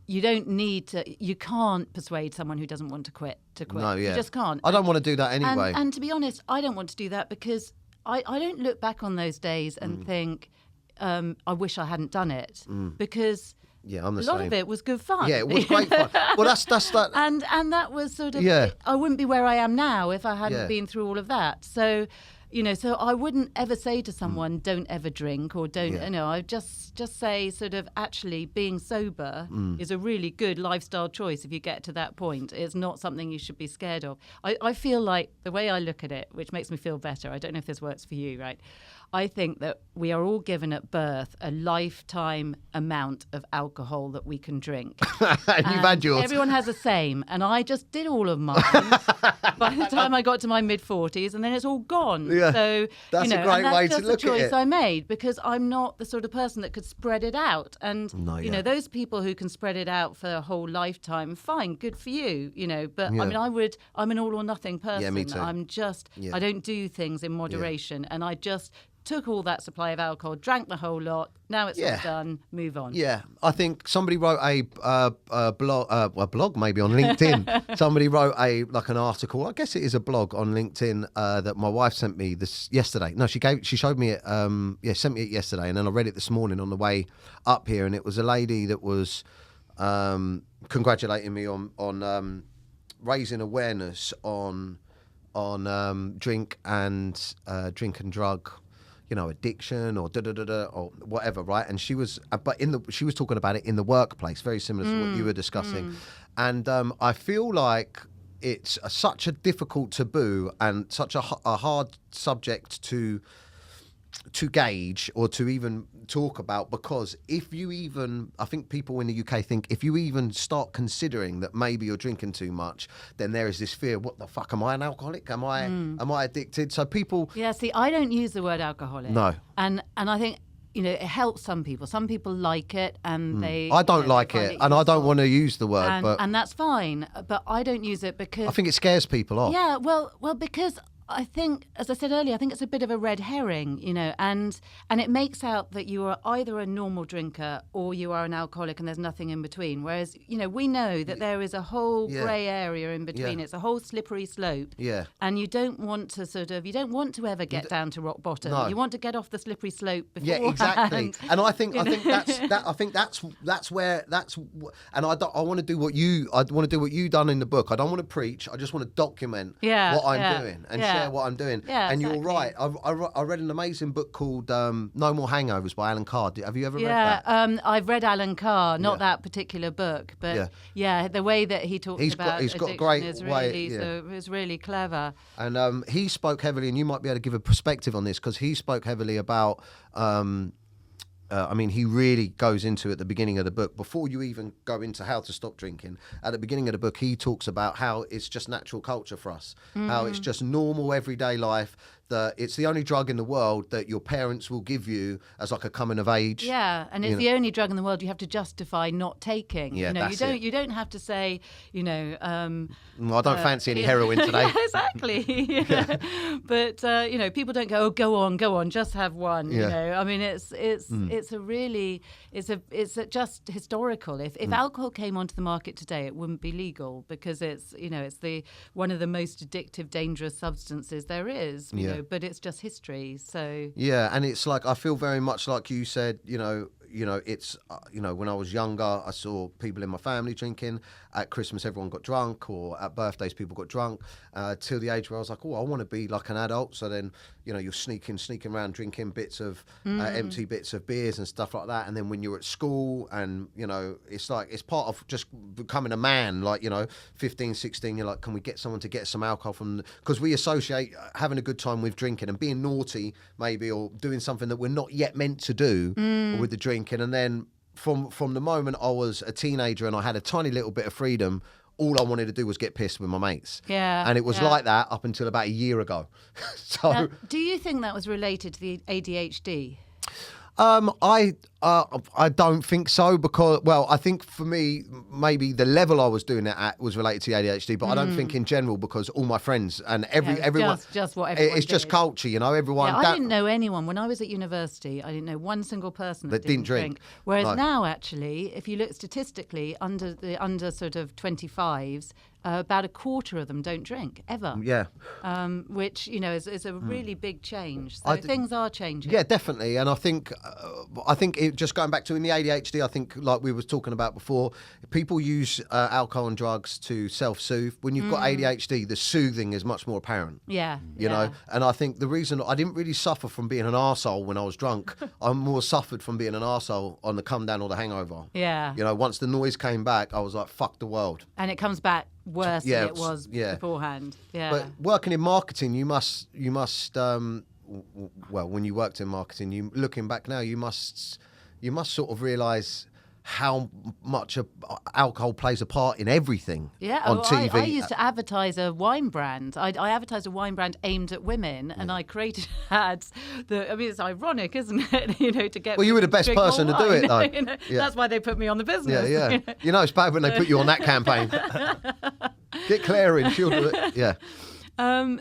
You don't need to... You can't persuade someone who doesn't want to quit to quit. No, yeah. You just can't. I don't want to do that anyway. And to be honest, I don't want to do that because I don't look back on those days and think, I wish I hadn't done it. Because... Yeah, I'm the a same. lot of it was good fun. Yeah, it was great fun. Well, that's that. And that was sort of. Yeah. I wouldn't be where I am now if I hadn't been through all of that. So, so I wouldn't ever say to someone, "Don't ever drink," or "Don't." I just say, sort of, actually, being sober is a really good lifestyle choice if you get to that point. It's not something you should be scared of. I feel like the way I look at it, which makes me feel better. I don't know if this works for you, right? I think that we are all given at birth a lifetime amount of alcohol that we can drink. And you've had yours. Everyone has the same. And I just did all of mine by the time I got to my mid-40s, and then it's all gone. Yeah, so, that's a great way to look at it. That's just a choice I made, because I'm not the sort of person that could spread it out. And, those people who can spread it out for a whole lifetime, fine, good for you, But, I mean, I'm an all-or-nothing person. Yeah, me too. I don't do things in moderation. And I just... took all that supply of alcohol, drank the whole lot. Now it's all done. Move on. Yeah, I think somebody wrote a blog maybe on LinkedIn. Somebody wrote an article. I guess it is a blog on LinkedIn that my wife sent me this yesterday. No, she showed me it. Sent me it yesterday, and then I read it this morning on the way up here. And it was a lady that was congratulating me on raising awareness on drink and drug, addiction or or whatever, right? And she was, she was talking about it in the workplace, very similar to what you were discussing. And I feel like it's such a difficult taboo and such a hard subject to gauge or to even talk about, because I think people in the UK think if you even start considering that maybe you're drinking too much, then there is this fear, what the fuck, am I an alcoholic? Am I addicted? So people... Yeah, see, I don't use the word alcoholic. No. And I think, it helps some people. Some people like it and they... I don't like it, and I don't want to use the word, and that's fine, but I don't use it because... I think it scares people off. Yeah, well, because... I think, as I said earlier, I think it's a bit of a red herring, and it makes out that you are either a normal drinker or you are an alcoholic and there's nothing in between. Whereas, we know that there is a whole grey area in between. Yeah. It's a whole slippery slope. Yeah. And you don't want to ever get down to rock bottom. No. You want to get off the slippery slope beforehand. Yeah, exactly. And I think that's where and I want to do what you done in the book. I don't want to preach. I just want to document what I'm doing and share what I'm doing. Yeah, and exactly. You're right. I read an amazing book called No More Hangovers by Alan Carr. Have you ever read that? Yeah, I've read Alan Carr, not that particular book, but the way that he talks about he's got a addiction great is way, really, so it was really clever. And he spoke heavily, and you might be able to give a perspective on this, because he spoke heavily about... he really goes into at the beginning of the book, before you even go into how to stop drinking. At the beginning of the book, he talks about how it's just natural culture for us, how it's just normal everyday life, that it's the only drug in the world that your parents will give you as like a coming of age. Yeah, and it's the only drug in the world you have to justify not taking. Yeah, that's you don't have to say, Well, I don't fancy any heroin today. Yeah, exactly. But people don't go, oh, go on, just have one. Yeah. You know, I mean, it's just historical. If alcohol came onto the market today, it wouldn't be legal because it's one of the most addictive, dangerous substances there is. You know, but it's just history. So yeah, and it's like I feel very much like you said. It's when I was younger, I saw people in my family drinking. At Christmas, everyone got drunk, or at birthdays, people got drunk. Till the age where I was like, oh, I want to be like an adult. So then, you're sneaking around drinking bits of empty bits of beers and stuff like that. And then when you're at school, and it's like it's part of just becoming a man. Like 15, 16, you're like, can we get someone to get some alcohol from? Because we associate having a good time with drinking and being naughty, maybe, or doing something that we're not yet meant to do with the drinking. And then from the moment I was a teenager and I had a tiny little bit of freedom, all I wanted to do was get pissed with my mates. Yeah. And it was like that up until about a year ago. So now, do you think that was related to the ADHD? I don't think so because, well, I think for me, maybe the level I was doing it at was related to ADHD, but I don't think in general because all my friends and everyone, just what everyone it's just did. Culture, everyone. Yeah, I didn't know anyone when I was at university. I didn't know one single person that didn't drink. Whereas now, actually, if you look statistically, under sort of 25s, about a quarter of them don't drink ever. Yeah. Which is a really big change. So things are changing. Yeah, definitely. And I think just going back to in the ADHD, I think like we were talking about before, people use alcohol and drugs to self-soothe. When you've got ADHD, the soothing is much more apparent. Yeah. You know, and I think the reason I didn't really suffer from being an arsehole when I was drunk, I more suffered from being an arsehole on the come down or the hangover. Yeah. Once the noise came back, I was like, fuck the world. And it comes back worse than it was beforehand. Yeah. But working in marketing, you must well, when you worked in marketing, looking back now, you must sort of realise how much alcohol plays a part in everything on TV. I used to advertise a wine brand. I advertised a wine brand aimed at women, and I created ads that, it's ironic, isn't it? To get well, you were the best person to do it, though. That's why they put me on the business. Yeah. It's bad when they put you on that campaign. Get Clare in, she'll do it. Yeah. And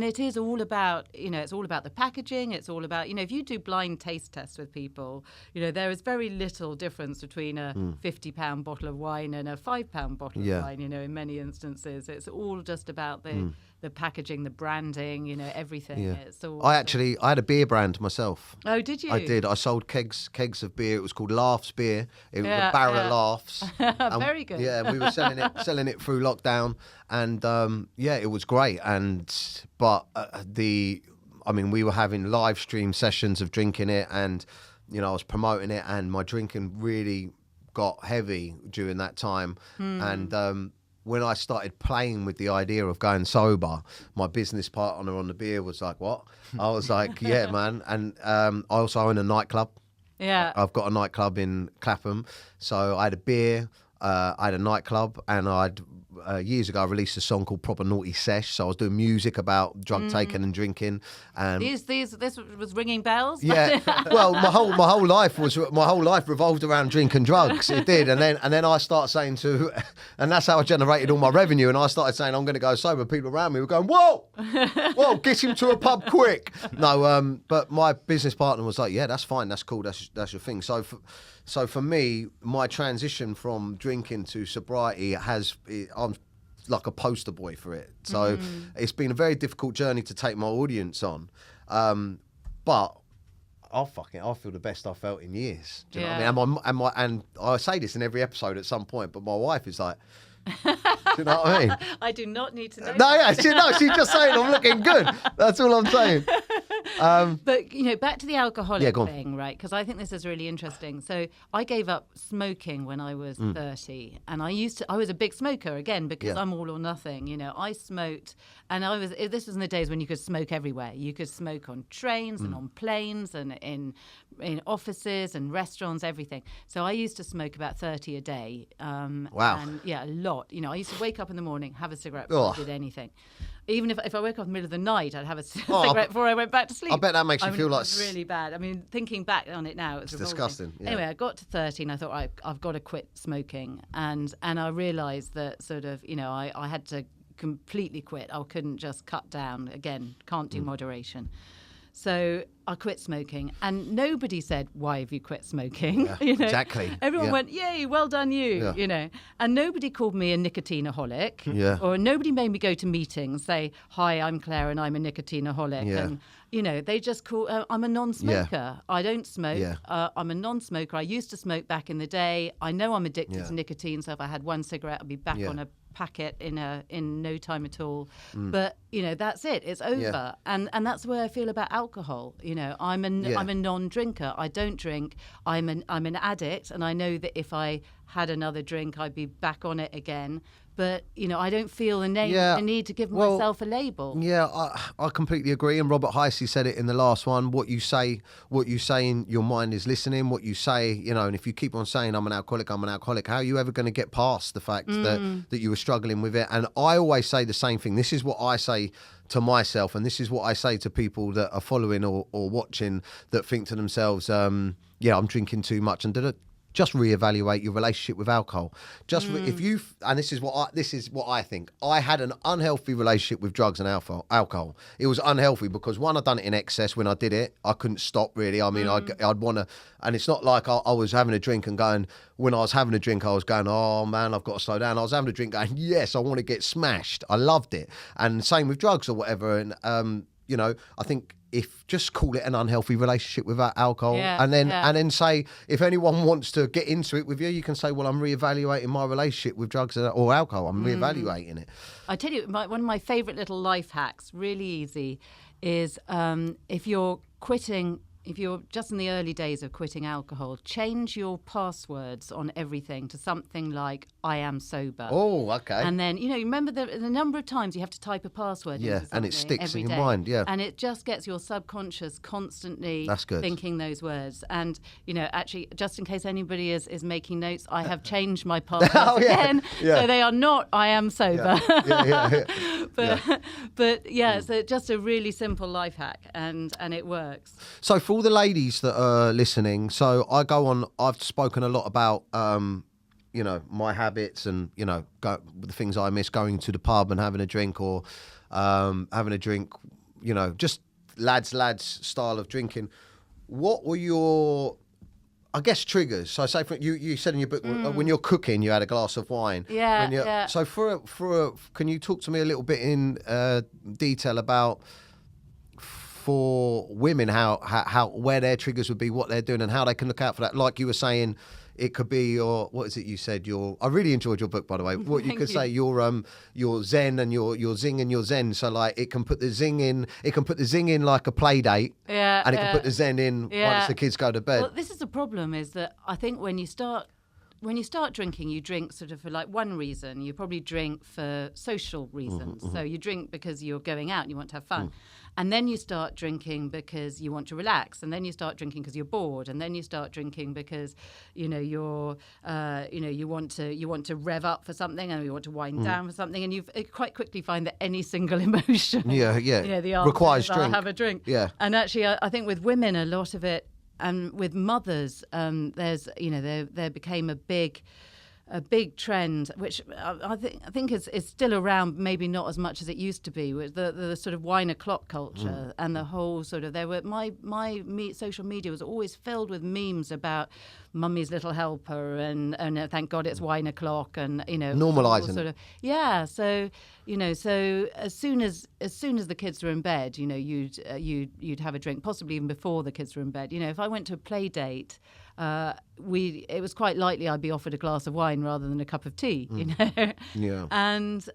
it is all about, it's all about the packaging. It's all about, if you do blind taste tests with people, there is very little difference between a £50 bottle of wine and a £5 bottle of wine, in many instances. It's all just about the packaging, the branding, everything. Yeah. It's all I had a beer brand myself. Oh, did you? I did. I sold kegs of beer. It was called Laughs Beer. It was a barrel of Laughs. Very good. Yeah, we were selling it through lockdown, and it was great. But we were having live stream sessions of drinking it, and I was promoting it, and my drinking really got heavy during that time, and. When I started playing with the idea of going sober, my business partner on the beer was like, what? I was like, yeah, man. And I also own a nightclub. Yeah. I've got a nightclub in Clapham. So I had a beer, I had a nightclub, and years ago I released a song called Proper Naughty Sesh. So I was doing music about drug taking and drinking. This was ringing bells. Yeah. Well, my whole life revolved around drink and drugs. It did, and then I started saying and that's how I generated all my revenue. And I started saying I'm going to go sober. People around me were going, whoa, get him to a pub quick. No, but my business partner was like, yeah, that's fine, that's cool, that's your thing. So for me, my transition from drinking to sobriety I'm like a poster boy for it. So it's been a very difficult journey to take my audience on. But I feel the best I've felt in years. Do you know what I mean? And I say this in every episode at some point, but my wife is like, do you know what I mean? I do not need to know. No, she's just saying I'm looking good. That's all I'm saying. But back to the alcoholic thing, right? Because I think this is really interesting. So I gave up smoking when I was 30, and I was a big smoker again because I'm all or nothing. I smoked, and this was in the days when you could smoke everywhere. You could smoke on trains and on planes and in offices and restaurants, everything. So I used to smoke about 30 a day. Wow. And a lot. I used to wake up in the morning, have a cigarette before I did anything. Even if I woke up in the middle of the night, I'd have a cigarette before I went back to sleep. I bet that makes you feel like... It's really bad. I mean, thinking back on it now, it's disgusting. Yeah. Anyway, I got to 30 and I thought, I've got to quit smoking. And I realised that sort of, I had to completely quit. I couldn't just cut down. Again, can't do moderation. So I quit smoking, and nobody said, "Why have you quit smoking?" Yeah, exactly. Everyone went, "Yay, well done, you!" And nobody called me a nicotine-aholic, or nobody made me go to meetings, say, "Hi, I'm Claire, and I'm a nicotine-aholic," and they just call. I'm a non-smoker. I don't smoke. I'm a non-smoker. I used to smoke back in the day. I know I'm addicted to nicotine, so if I had one cigarette, I'd be back on a packet in no time at all. But that's it. It's over. And that's the way I feel about alcohol. I'm a non-drinker. I don't drink. I'm an addict, and I know that if I had another drink, I'd be back on it again. But I don't feel the need to give myself a label. Yeah, I completely agree. And Robert Heisey said it in the last one. What you say in your mind is listening. What you say, and if you keep on saying I'm an alcoholic, how are you ever going to get past the fact that you were struggling with it? And I always say the same thing. This is what I say to myself, and this is what I say to people that are following or watching that think to themselves, I'm drinking too much, and just reevaluate your relationship with alcohol. If you, and this is what I think. I had an unhealthy relationship with drugs and alcohol. It was unhealthy because one, I'd done it in excess. When I did it, I couldn't stop really. I mean, I'd want to, and it's not like I was having a drink and going. When I was having a drink, I was going, oh man, I've got to slow down. I was having a drink going, yes, I want to get smashed. I loved it, and same with drugs or whatever. And I think. If just call it an unhealthy relationship with alcohol, and then say if anyone wants to get into it with you, you can say, well, I'm reevaluating my relationship with drugs or alcohol. I'm reevaluating it. I tell you, one of my favourite little life hacks, really easy, is if you're just in the early days of quitting alcohol, change your passwords on everything to something like "I am sober." Oh, okay. And then remember the number of times you have to type a password. Into and it sticks in your day. mind. Yeah, and it just gets your subconscious constantly thinking those words. And actually, just in case anybody is making notes, I have changed my passwords again, so they are not "I am sober." But so just a really simple life hack, and it works. So for all the ladies that are listening, so I've spoken a lot about, my habits and, the things I miss, going to the pub and having a drink or having a drink, just lads style of drinking. What were your, I guess, triggers? So say you said in your book, when you're cooking, you had a glass of wine. Yeah. So can you talk to me a little bit in detail about, for women, how where their triggers would be, what they're doing, and how they can look out for that? Like you were saying, it could be your, what is it you said? I really enjoyed your book, by the way. What you could say, your zen and your zing and your zen. So like it can put the zing in like a play date, and it can put the zen in once the kids go to bed. Well, this is the problem, is that I think when you start drinking, you drink sort of for like one reason. You probably drink for social reasons. So you drink because you're going out and you want to have fun. And then you start drinking because you want to relax, and then you start drinking because you're bored, and then you start drinking because you want to rev up for something, and you want to wind down for something, and you quite quickly find that any single emotion, the answer requires is, drink. I'll have a drink. Yeah. And actually, I think with women, a lot of it, and with mothers, there's there became a big trend, which I think is still around, maybe not as much as it used to be, with the sort of wine o'clock culture and the whole sort of, my social media was always filled with memes about mummy's little helper and thank God it's wine o'clock, and normalising sort of, so as soon as the kids were in bed, you'd have a drink, possibly even before the kids were in bed. If I went to a play date, it was quite likely I'd be offered a glass of wine rather than a cup of tea, Yeah. And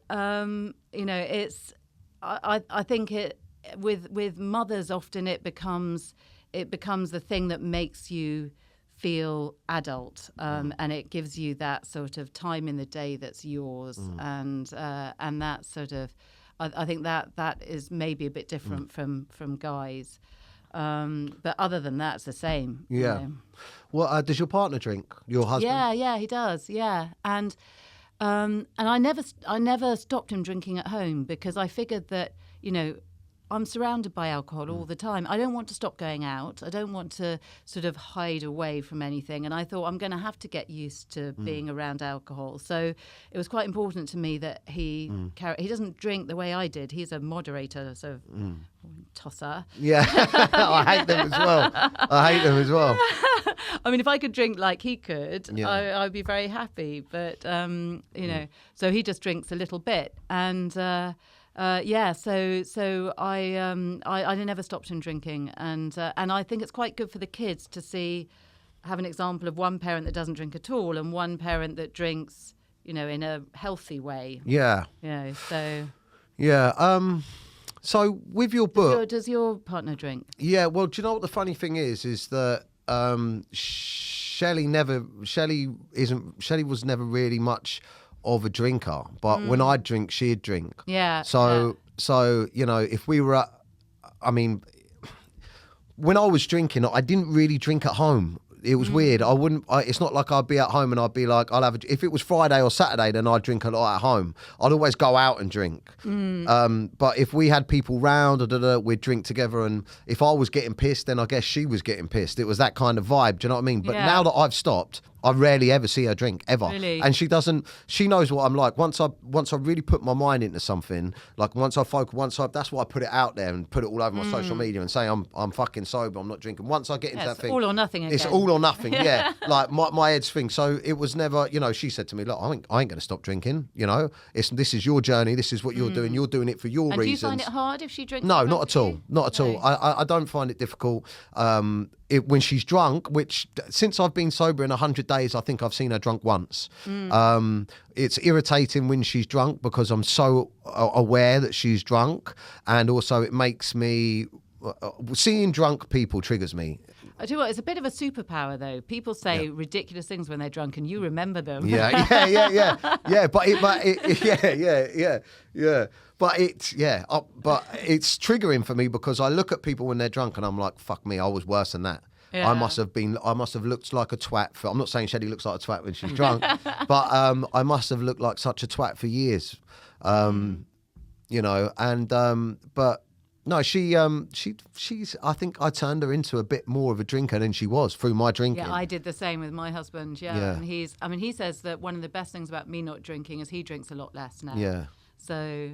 it's I think it with mothers, often it becomes the thing that makes you feel adult, and it gives you that sort of time in the day that's yours, and that sort of, I think that is maybe a bit different from guys. But other than that, it's the same. Yeah. Well, does your partner drink? Your husband? Yeah, he does. Yeah, and And I never stopped him drinking at home because I figured that, I'm surrounded by alcohol all the time. I don't want to stop going out. I don't want to sort of hide away from anything. And I thought I'm going to have to get used to being around alcohol. So it was quite important to me that he doesn't drink the way I did. He's a moderator, so tosser. Yeah, I hate them as well. I mean, if I could drink like he could, Yeah. I'd be very happy. But, so he just drinks a little bit. And... so I never stopped him drinking, and I think it's quite good for the kids to have an example of one parent that doesn't drink at all and one parent that drinks, in a healthy way. Yeah. So. Yeah. So with your book, Does your partner drink? yeah. Well, do you know what the funny thing is that Shelley was never really much of a drinker, but when I'd drink, she'd drink. Yeah. So if we were when I was drinking, I didn't really drink at home. It was weird. It's not like I'd be at home and I'd be like, if it was Friday or Saturday, then I'd drink a lot at home. I'd always go out and drink. But if we had people round, we'd drink together. And if I was getting pissed, then I guess she was getting pissed. It was that kind of vibe. Do you know what I mean? But now that I've stopped, I rarely ever see her drink ever. Really? And she knows what I'm like. Once I really put my mind into something, like that's why I put it out there and put it all over my social media and say I'm fucking sober, I'm not drinking. Once I get into that thing, all or nothing again. it's all or nothing. Yeah. Like my head's thing. So it was never, she said to me, look, I ain't going to stop drinking. This is your journey. This is what you're doing. You're doing it for your reasons. Do you find it hard if she drinks? No, not at all. Not at all. I don't find it difficult. When she's drunk, which since I've been sober in 100 days, I think I've seen her drunk once. It's irritating when she's drunk because I'm so aware that she's drunk, and also it makes me seeing drunk people triggers me. I tell you what, it's a bit of a superpower though. People say ridiculous things when they're drunk, and you remember them. Yeah. But it's triggering for me because I look at people when they're drunk and I'm like, fuck me, I was worse than that. Yeah. I must have looked like a twat I'm not saying Shelley looks like a twat when she's drunk, but I must have looked like such a twat for years. But no, she's I think I turned her into a bit more of a drinker than she was through my drinking. Yeah, I did the same with my husband. Yeah. And he says that one of the best things about me not drinking is he drinks a lot less now. Yeah. So,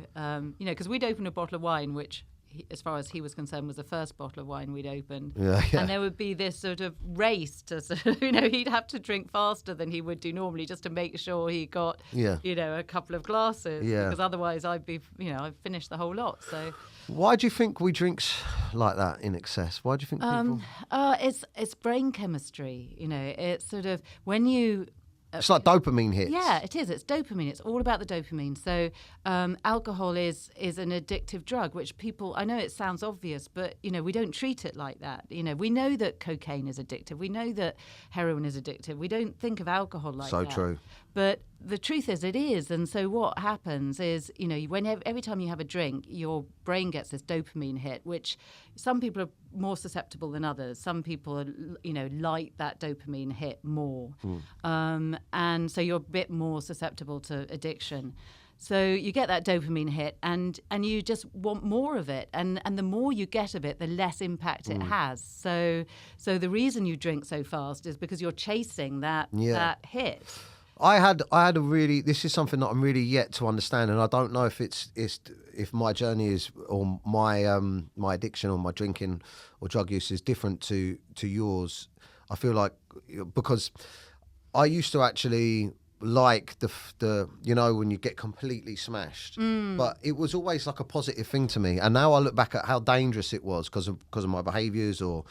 because we'd opened a bottle of wine, which, as far as he was concerned, was the first bottle of wine we'd opened. Yeah. And there would be this sort of race to, he'd have to drink faster than he would do normally just to make sure he got, a couple of glasses. Yeah. Because otherwise I'd I'd finished the whole lot. So. Why do you think we drink like that in excess? Why do you think people... It's brain chemistry, It's sort of when you... It's like dopamine hits. Yeah, it is. It's dopamine. It's all about the dopamine. So alcohol is an addictive drug, which people, I know it sounds obvious, but, we don't treat it like that. We know that cocaine is addictive. We know that heroin is addictive. We don't think of alcohol like that. So true. But the truth is it is. And so what happens is, every time you have a drink, your brain gets this dopamine hit, which some people are more susceptible than others. Some people, like that dopamine hit more. And so you're a bit more susceptible to addiction. So you get that dopamine hit and you just want more of it. And the more you get of it, the less impact it has. So the reason you drink so fast is because you're chasing that hit. I had a really, this is something that I'm really yet to understand, and I don't know if if my journey is, or my my addiction or my drinking or drug use is different to yours. I feel like, because I used to actually like the when you get completely smashed, but it was always like a positive thing to me, and now I look back at how dangerous it was because of my behaviours, or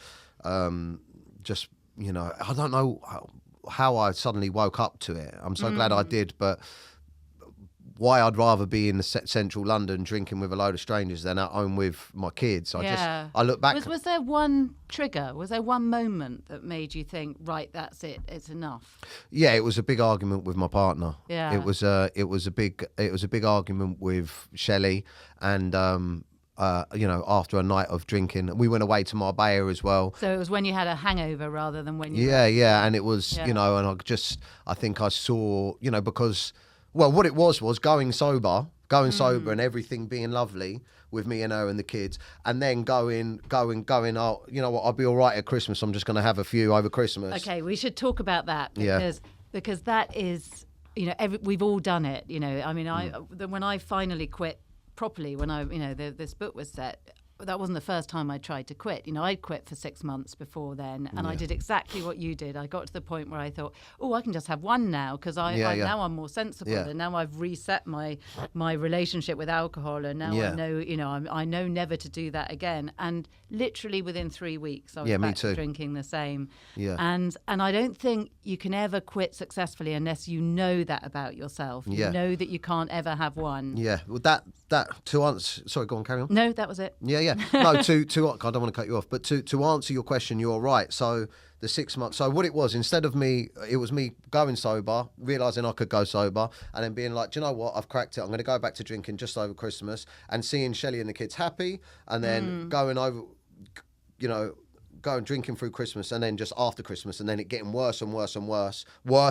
just I don't know how I suddenly woke up to it. I'm so glad I did, but why I'd rather be in the central London drinking with a load of strangers than at home with my kids. I look back. Was there one trigger? Was there one moment that made you think, right, that's it, it's enough? Yeah, it was a big argument with my partner. Yeah, it was a big argument with Shelley, and after a night of drinking, we went away to Marbella as well. So it was when you had a hangover rather than when you... Yeah, and it was, and I think I saw, because Well, what it was going sober, and everything being lovely with me and her and the kids, and then going. Oh, you know what? I'll be all right at Christmas. I'm just going to have a few over Christmas. Okay, we should talk about that because that is, we've all done it. I mean, when I finally quit properly, when this book was set. That wasn't the first time I tried to quit. I'd quit for 6 months before then, and I did exactly what you did. I got to the point where I thought, I can just have one now because now I'm more sensible, and now I've reset my relationship with alcohol, and now I know, I know never to do that again. And literally within 3 weeks, I was back to drinking the same. Yeah. And I don't think you can ever quit successfully unless you know that about yourself. You know that you can't ever have one. Yeah. Well, that to answer. Sorry, go on, carry on. No, that was it. Yeah. No, I don't want to cut you off, but to answer your question, you're right. So the 6 months. So what it was, instead of me, it was me going sober, realising I could go sober, and then being like, do you know what? I've cracked it. I'm going to go back to drinking just over Christmas, and seeing Shelley and the kids happy, and then going over, going drinking through Christmas, and then just after Christmas, and then it getting worse and worse and worse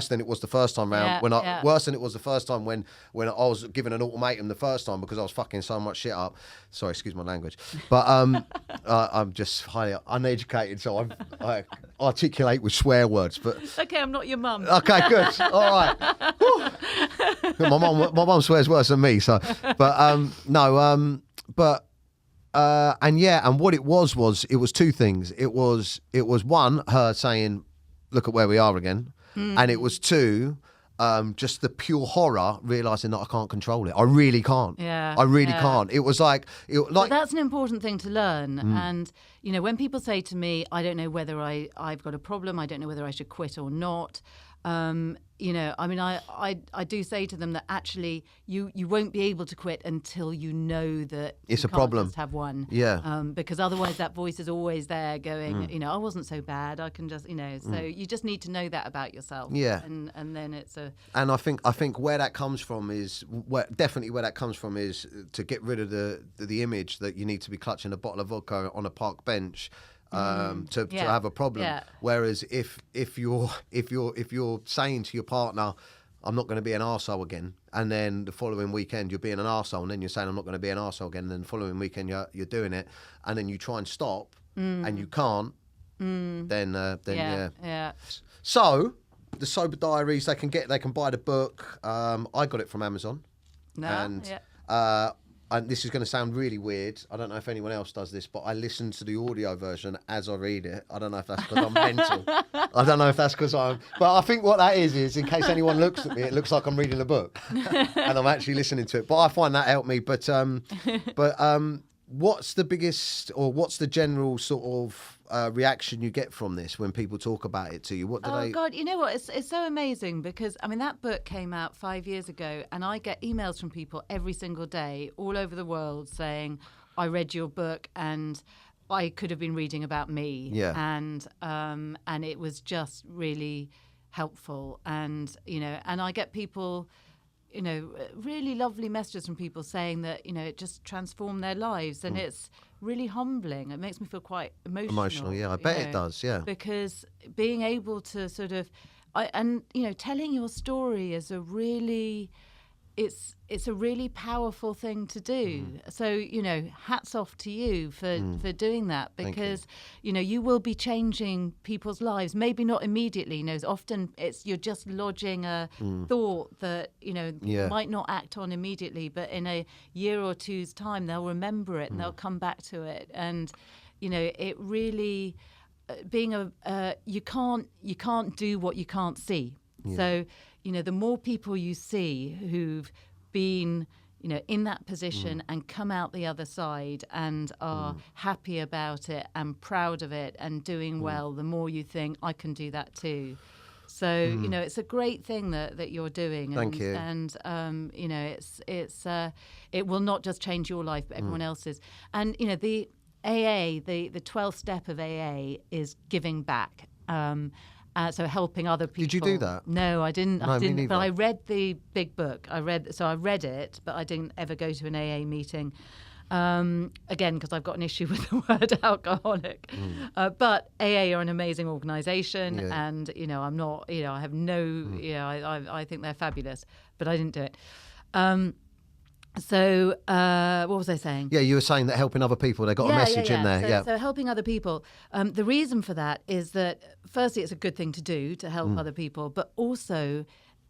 than it was the first time round. Worse than it was the first time when I was given an ultimatum the first time because I was fucking so much shit up. Sorry, excuse my language, but I'm just highly uneducated, so I articulate with swear words. But okay, I'm not your mum. Okay, good. All right. my mum swears worse than me. So, but and what it was two things. It was one, her saying, look at where we are again. And it was two, just the pure horror, realising that I can't control it. I really can't. I really can't. It was like... But that's an important thing to learn. And, when people say to me, I don't know whether I've got a problem, I don't know whether I should quit or not... I do say to them that actually you won't be able to quit until you know that it's you a problem. Just have one. Yeah. Because otherwise that voice is always there going, I wasn't so bad. I can just, so you just need to know that about yourself. Yeah. And then it's a. And I think where that comes from is to get rid of the image that you need to be clutching a bottle of vodka on a park bench. To have a problem. Yeah. Whereas if you're saying to your partner, I'm not going to be an arsehole again, and then the following weekend you're being an arsehole, and then you're saying I'm not going to be an arsehole again, and then the following weekend you're doing it, and then you try and stop and you can't, then yeah. So the Sober Diaries, they can buy the book. I got it from Amazon. And this is going to sound really weird. I don't know if anyone else does this, but I listen to the audio version as I read it. I don't know if that's because I'm mental. I don't know if that's because I'm... But I think what that is in case anyone looks at me, it looks like I'm reading a book. And I'm actually listening to it. But I find that helped me. But what's the biggest, or what's the general sort of reaction you get from this when people talk about it to you? What do they... Oh, God, you know what? It's so amazing because, that book came out 5 years ago and I get emails from people every single day all over the world saying, I read your book and I could have been reading about me. Yeah. And it was just really helpful. And, and I get people... really lovely messages from people saying that, it just transformed their lives. And it's really humbling. It makes me feel quite emotional. Emotional, yeah. I bet it does, yeah. Because being able to sort of... telling your story is a really... It's a really powerful thing to do. So, hats off to you for doing that because, you will be changing people's lives. Maybe not immediately. Often you're just lodging a thought that, you might not act on immediately, but in a year or two's time, they'll remember it and they'll come back to it. And, it really, being you can't do what you can't see. Yeah. So, the more people you see who've been, in that position and come out the other side and are happy about it and proud of it and doing well, the more you think, I can do that too. So, it's a great thing that you're doing. Thank you. And, it will not just change your life, but everyone else's. And, the AA, the 12th step of AA is giving back. So helping other people. Did you do that? No, I didn't. No, I didn't. me neither. But I read the big book. I read it, but I didn't ever go to an AA meeting. Again, because I've got an issue with the word alcoholic. But AA are an amazing organisation, and I'm not. I have no. I think they're fabulous, but I didn't do it. So what was I saying? Yeah, you were saying that helping other people, they got a message in there. So helping other people. The reason for that is that, firstly, it's a good thing to do to help other people, but also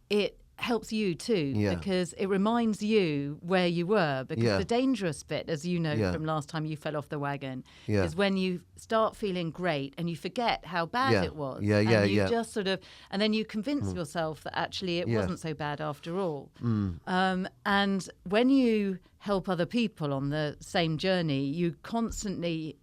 it helps you too, because it reminds you where you were, because the dangerous bit, as you know from last time you fell off the wagon, is when you start feeling great and you forget how bad it was. And you just sort of, and then you convince yourself that actually it wasn't so bad after all. And when you help other people on the same journey,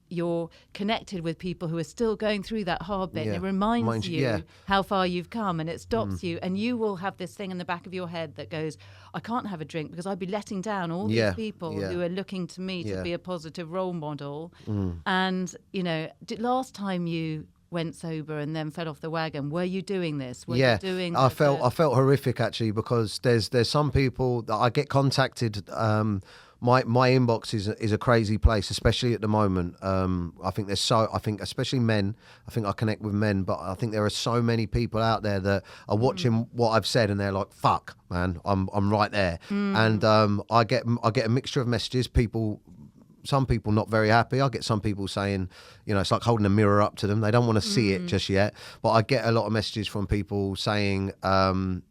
you're connected with people who are still going through that hard bit. And it reminds you how far you've come, and it stops you, and you will have this thing in the back of your head that goes, I can't have a drink because I'd be letting down all these people who are looking to me to be a positive role model. And last time you went sober and then fell off the wagon, were you doing this? Were you doing I felt horrific, actually, because there's some people that I get contacted. My inbox is a crazy place, especially at the moment. I think especially men. I think I connect with men, but I think there are so many people out there that are watching what I've said, and they're like, "Fuck, man, I'm right there." And I get a mixture of messages. Some people not very happy. I get some people saying, it's like holding a mirror up to them. They don't want to see it just yet. But I get a lot of messages from people saying, thank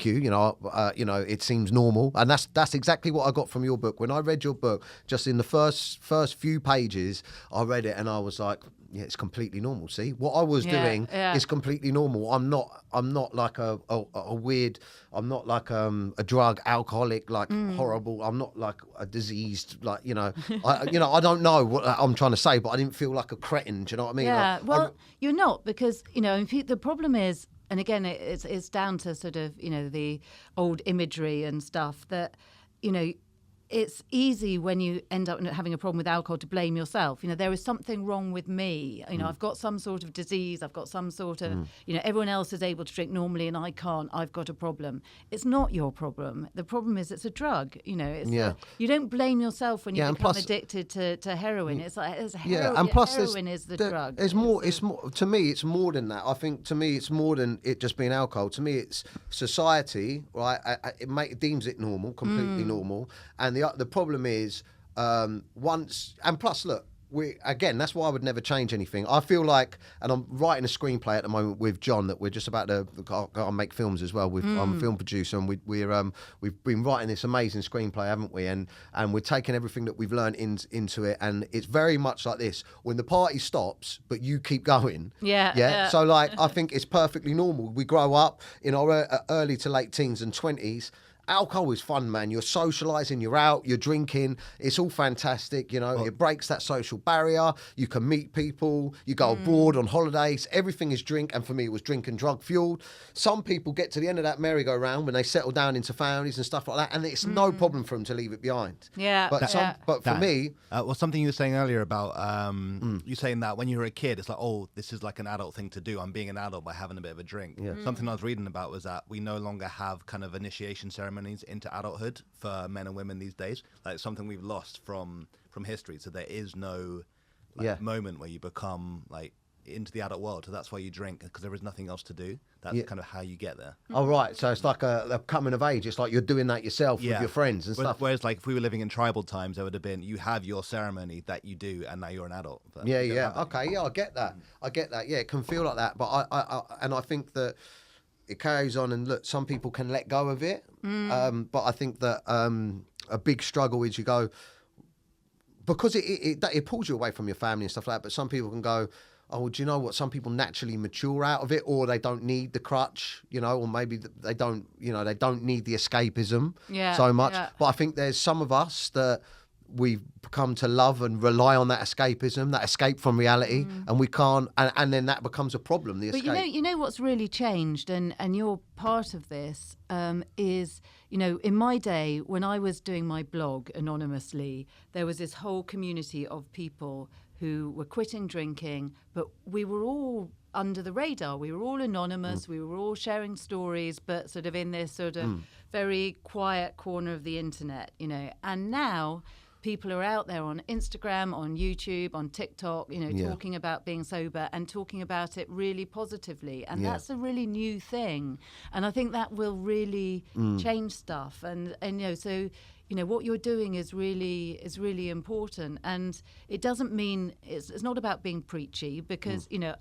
you. It seems normal. And that's exactly what I got from your book. When I read your book, just in the first few pages, I read it and I was like, yeah, it's completely normal. See, what I was doing is completely normal. I'm not like a weird. I'm not like a drug alcoholic, like horrible. I'm not like a diseased, like I don't know what I'm trying to say, but I didn't feel like a cretin. Do you know what I mean? Yeah. You're not, because the problem is, and again, it's down to sort of the old imagery and stuff that it's easy when you end up having a problem with alcohol to blame yourself. There is something wrong with me. I've got some sort of disease. I've got some sort of, everyone else is able to drink normally and I can't. I've got a problem. It's not your problem. The problem is it's a drug. You don't blame yourself when you become addicted to heroin. It's like and plus heroin is the drug. There's more. It's more. To me, it's more than that. I think to me, it's more than it just being alcohol. To me, it's society. Right? It deems it normal, completely normal, and the problem is once, and plus, look, that's why I would never change anything. I feel like, and I'm writing a screenplay at the moment with John that we're just about to go and make films as well. I'm a film producer, and we've been writing this amazing screenplay, haven't we? And we're taking everything that we've learned into it, and it's very much like this: when the party stops, but you keep going. Yeah. So I think it's perfectly normal. We grow up in our early to late teens and 20s. Alcohol is fun, man. You're socialising, you're out, you're drinking. It's all fantastic, It breaks that social barrier. You can meet people. You go abroad on holidays. Everything is drink, and for me, it was drink and drug fueled. Some people get to the end of that merry-go-round when they settle down into families and stuff like that, and it's no problem for them to leave it behind. Yeah. But for me, something you were saying earlier about you saying that when you were a kid, it's like, oh, this is like an adult thing to do. I'm being an adult by having a bit of a drink. Yeah. Something I was reading about was that we no longer have kind of initiation ceremonies into adulthood for men and women these days. Like something we've lost from history. So there is no moment where you become like into the adult world. So that's why you drink, because there is nothing else to do. That's kind of how you get there. Oh, right. So it's like a coming of age. It's like you're doing that yourself with your friends and stuff. Whereas like if we were living in tribal times, there would have been, you have your ceremony that you do and now you're an adult. But Okay. Yeah, I get that. Yeah, it can feel like that. But I think that it carries on, and look, some people can let go of it. But I think that a big struggle is you go, because it pulls you away from your family and stuff like that. But some people can go, oh, do you know what? Some people naturally mature out of it, or they don't need the crutch, or maybe they don't need the escapism so much. Yeah. But I think there's some of us that we've come to love and rely on that escapism, that escape from reality, and we can't, and then that becomes a problem. The escape. But you know what's really changed, and you're part of this, is in my day when I was doing my blog anonymously, there was this whole community of people who were quitting drinking, but we were all under the radar. We were all anonymous. We were all sharing stories, but sort of in this sort of very quiet corner of the internet, you know. And now people are out there on Instagram, on YouTube, on TikTok, you know, talking about being sober and talking about it really positively. And that's a really new thing. And I think that will really change stuff. And you know, so, you know, what you're doing is really important. And it doesn't mean, it's not about being preachy, because, you know,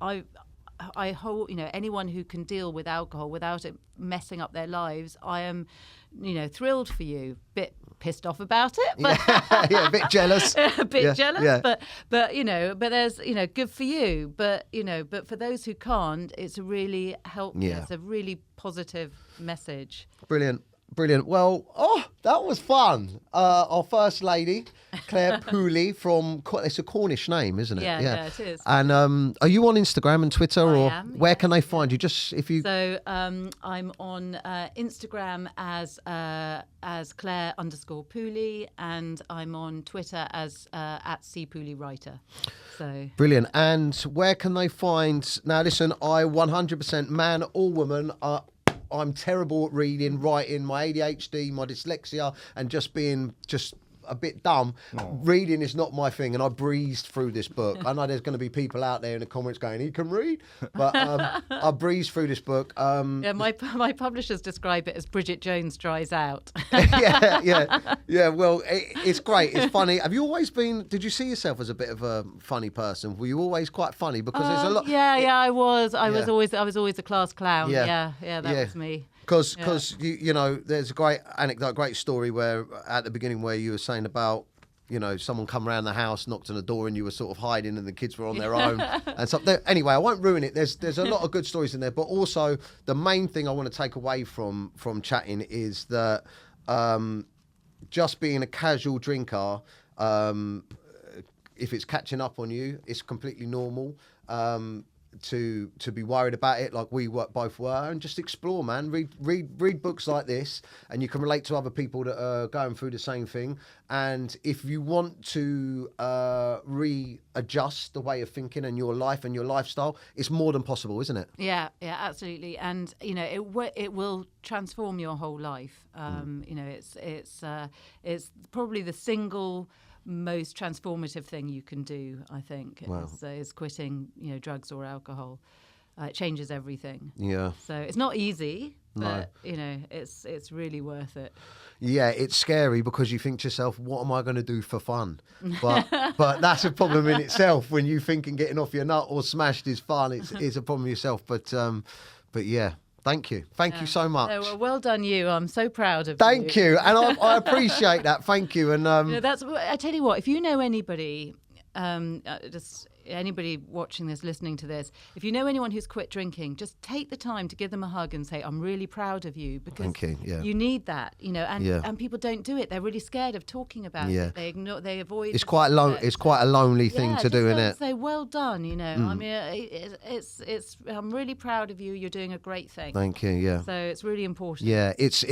I hold, you know, anyone who can deal with alcohol without it messing up their lives, I am, you know, thrilled for you. Bit pissed off about it, but a bit jealous. a bit jealous, but you know, but there's, you know, good for you. But you know, but for those who can't, it's a really helpful. It's a really positive message. Brilliant. Well, that was fun. Our first lady, Clare Pooley from, it's a Cornish name, isn't it? Yeah, it is. And are you on Instagram and Twitter, or am, where can they find you? Just if you. So I'm on Instagram as Clare_Pooley, and I'm on Twitter as at @CPooleyWriter. So Brilliant. And where can they find? Now, listen, I 100% man or woman. I'm terrible at reading, writing, my ADHD, my dyslexia, and just being a bit dumb. Reading is not my thing, and I breezed through this book. I know there's going to be people out there in the comments going, he can read, but I breezed through this book. My publishers describe it as Bridget Jones dries out. yeah. Well, it's great. It's funny. Have you always been? Did you see yourself as a bit of a funny person? Were you always quite funny? Because there's a lot. I was. I was always a class clown. That was me. Because you know, there's a great anecdote, great story where at the beginning where you were saying about, you know, someone come around the house, knocked on the door, and you were sort of hiding, and the kids were on their own. And so anyway, I won't ruin it. There's a lot of good stories in there, but also the main thing I want to take away from chatting is that just being a casual drinker, if it's catching up on you, it's completely normal. To be worried about it, like we both were, and just explore, man. Read books like this, and you can relate to other people that are going through the same thing. And if you want to readjust the way of thinking and your life and your lifestyle, it's more than possible, isn't it? Yeah, absolutely. And you know, it will transform your whole life. You know, it's probably the single most transformative thing you can do, I think. Wow. is quitting, you know, drugs or alcohol. It changes everything. Yeah. So it's not easy, but you know, it's really worth it. Yeah, it's scary because you think to yourself, what am I going to do for fun? But that's a problem in itself. When you thinking getting off your nut or smashed is fun, it's a problem yourself. But yeah. Thank you. Thank you so much. Well done, you. I'm so proud of you. Thank you. And I appreciate that. Thank you. And you know, I tell you what, if you know anybody, just anybody watching this, listening to this, if you know anyone who's quit drinking, just take the time to give them a hug and say, I'm really proud of you, because you need that, you know, and people don't do it. They're really scared of talking about it. They ignore, they avoid. It's quite a lonely thing to do, isn't it? Say, well done, you know. I mean, I'm really proud of you. You're doing a great thing. Thank you. Yeah. So it's really important. Yeah, it's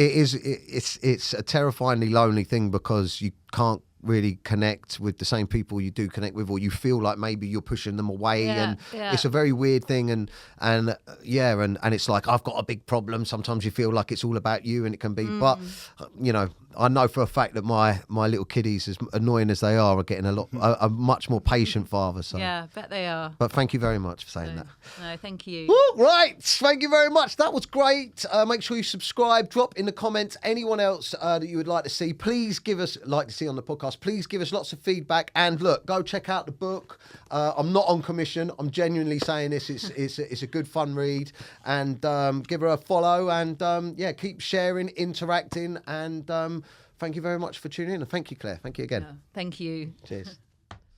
a terrifyingly lonely thing because you can't really connect with the same people you do connect with, or you feel like maybe you're pushing them away, and it's a very weird thing, and it's like, I've got a big problem. Sometimes you feel like it's all about you, and it can be, but you know, I know for a fact that my little kiddies, as annoying as they are getting a much more patient father. So yeah, I bet they are. But thank you very much for saying that. No, thank you. All right, thank you very much. That was great. Make sure you subscribe. Drop in the comments anyone else that you would like to see. Please give us on the podcast. Please give us lots of feedback. And look, go check out the book. I'm not on commission. I'm genuinely saying this. It's a good fun read. And give her a follow. And keep sharing, interacting, and thank you very much for tuning in. And thank you, Claire. Thank you again. Thank you. Cheers.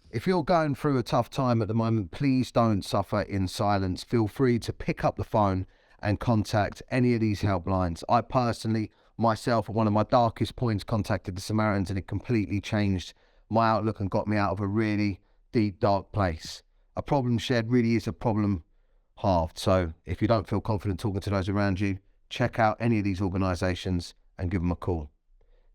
If you're going through a tough time at the moment, please don't suffer in silence. Feel free to pick up the phone and contact any of these helplines. I personally, myself, at one of my darkest points, contacted the Samaritans, and it completely changed my outlook and got me out of a really deep, dark place. A problem shared really is a problem halved. So if you don't feel confident talking to those around you, check out any of these organisations and give them a call.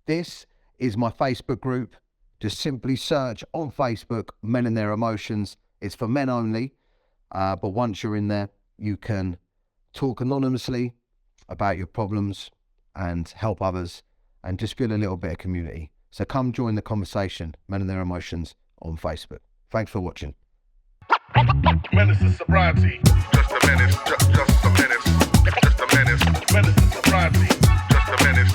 This is my Facebook group. Just simply search on Facebook, Men and Their Emotions. It's for men only. But once you're in there, you can talk anonymously about your problems, and help others and just feel a little bit of community. So come join the conversation, Men and Their Emotions, on Facebook. Thanks for watching. Menace to sobriety. Just a menace. Just a menace. Just a menace. Menace to sobriety. Just a menace.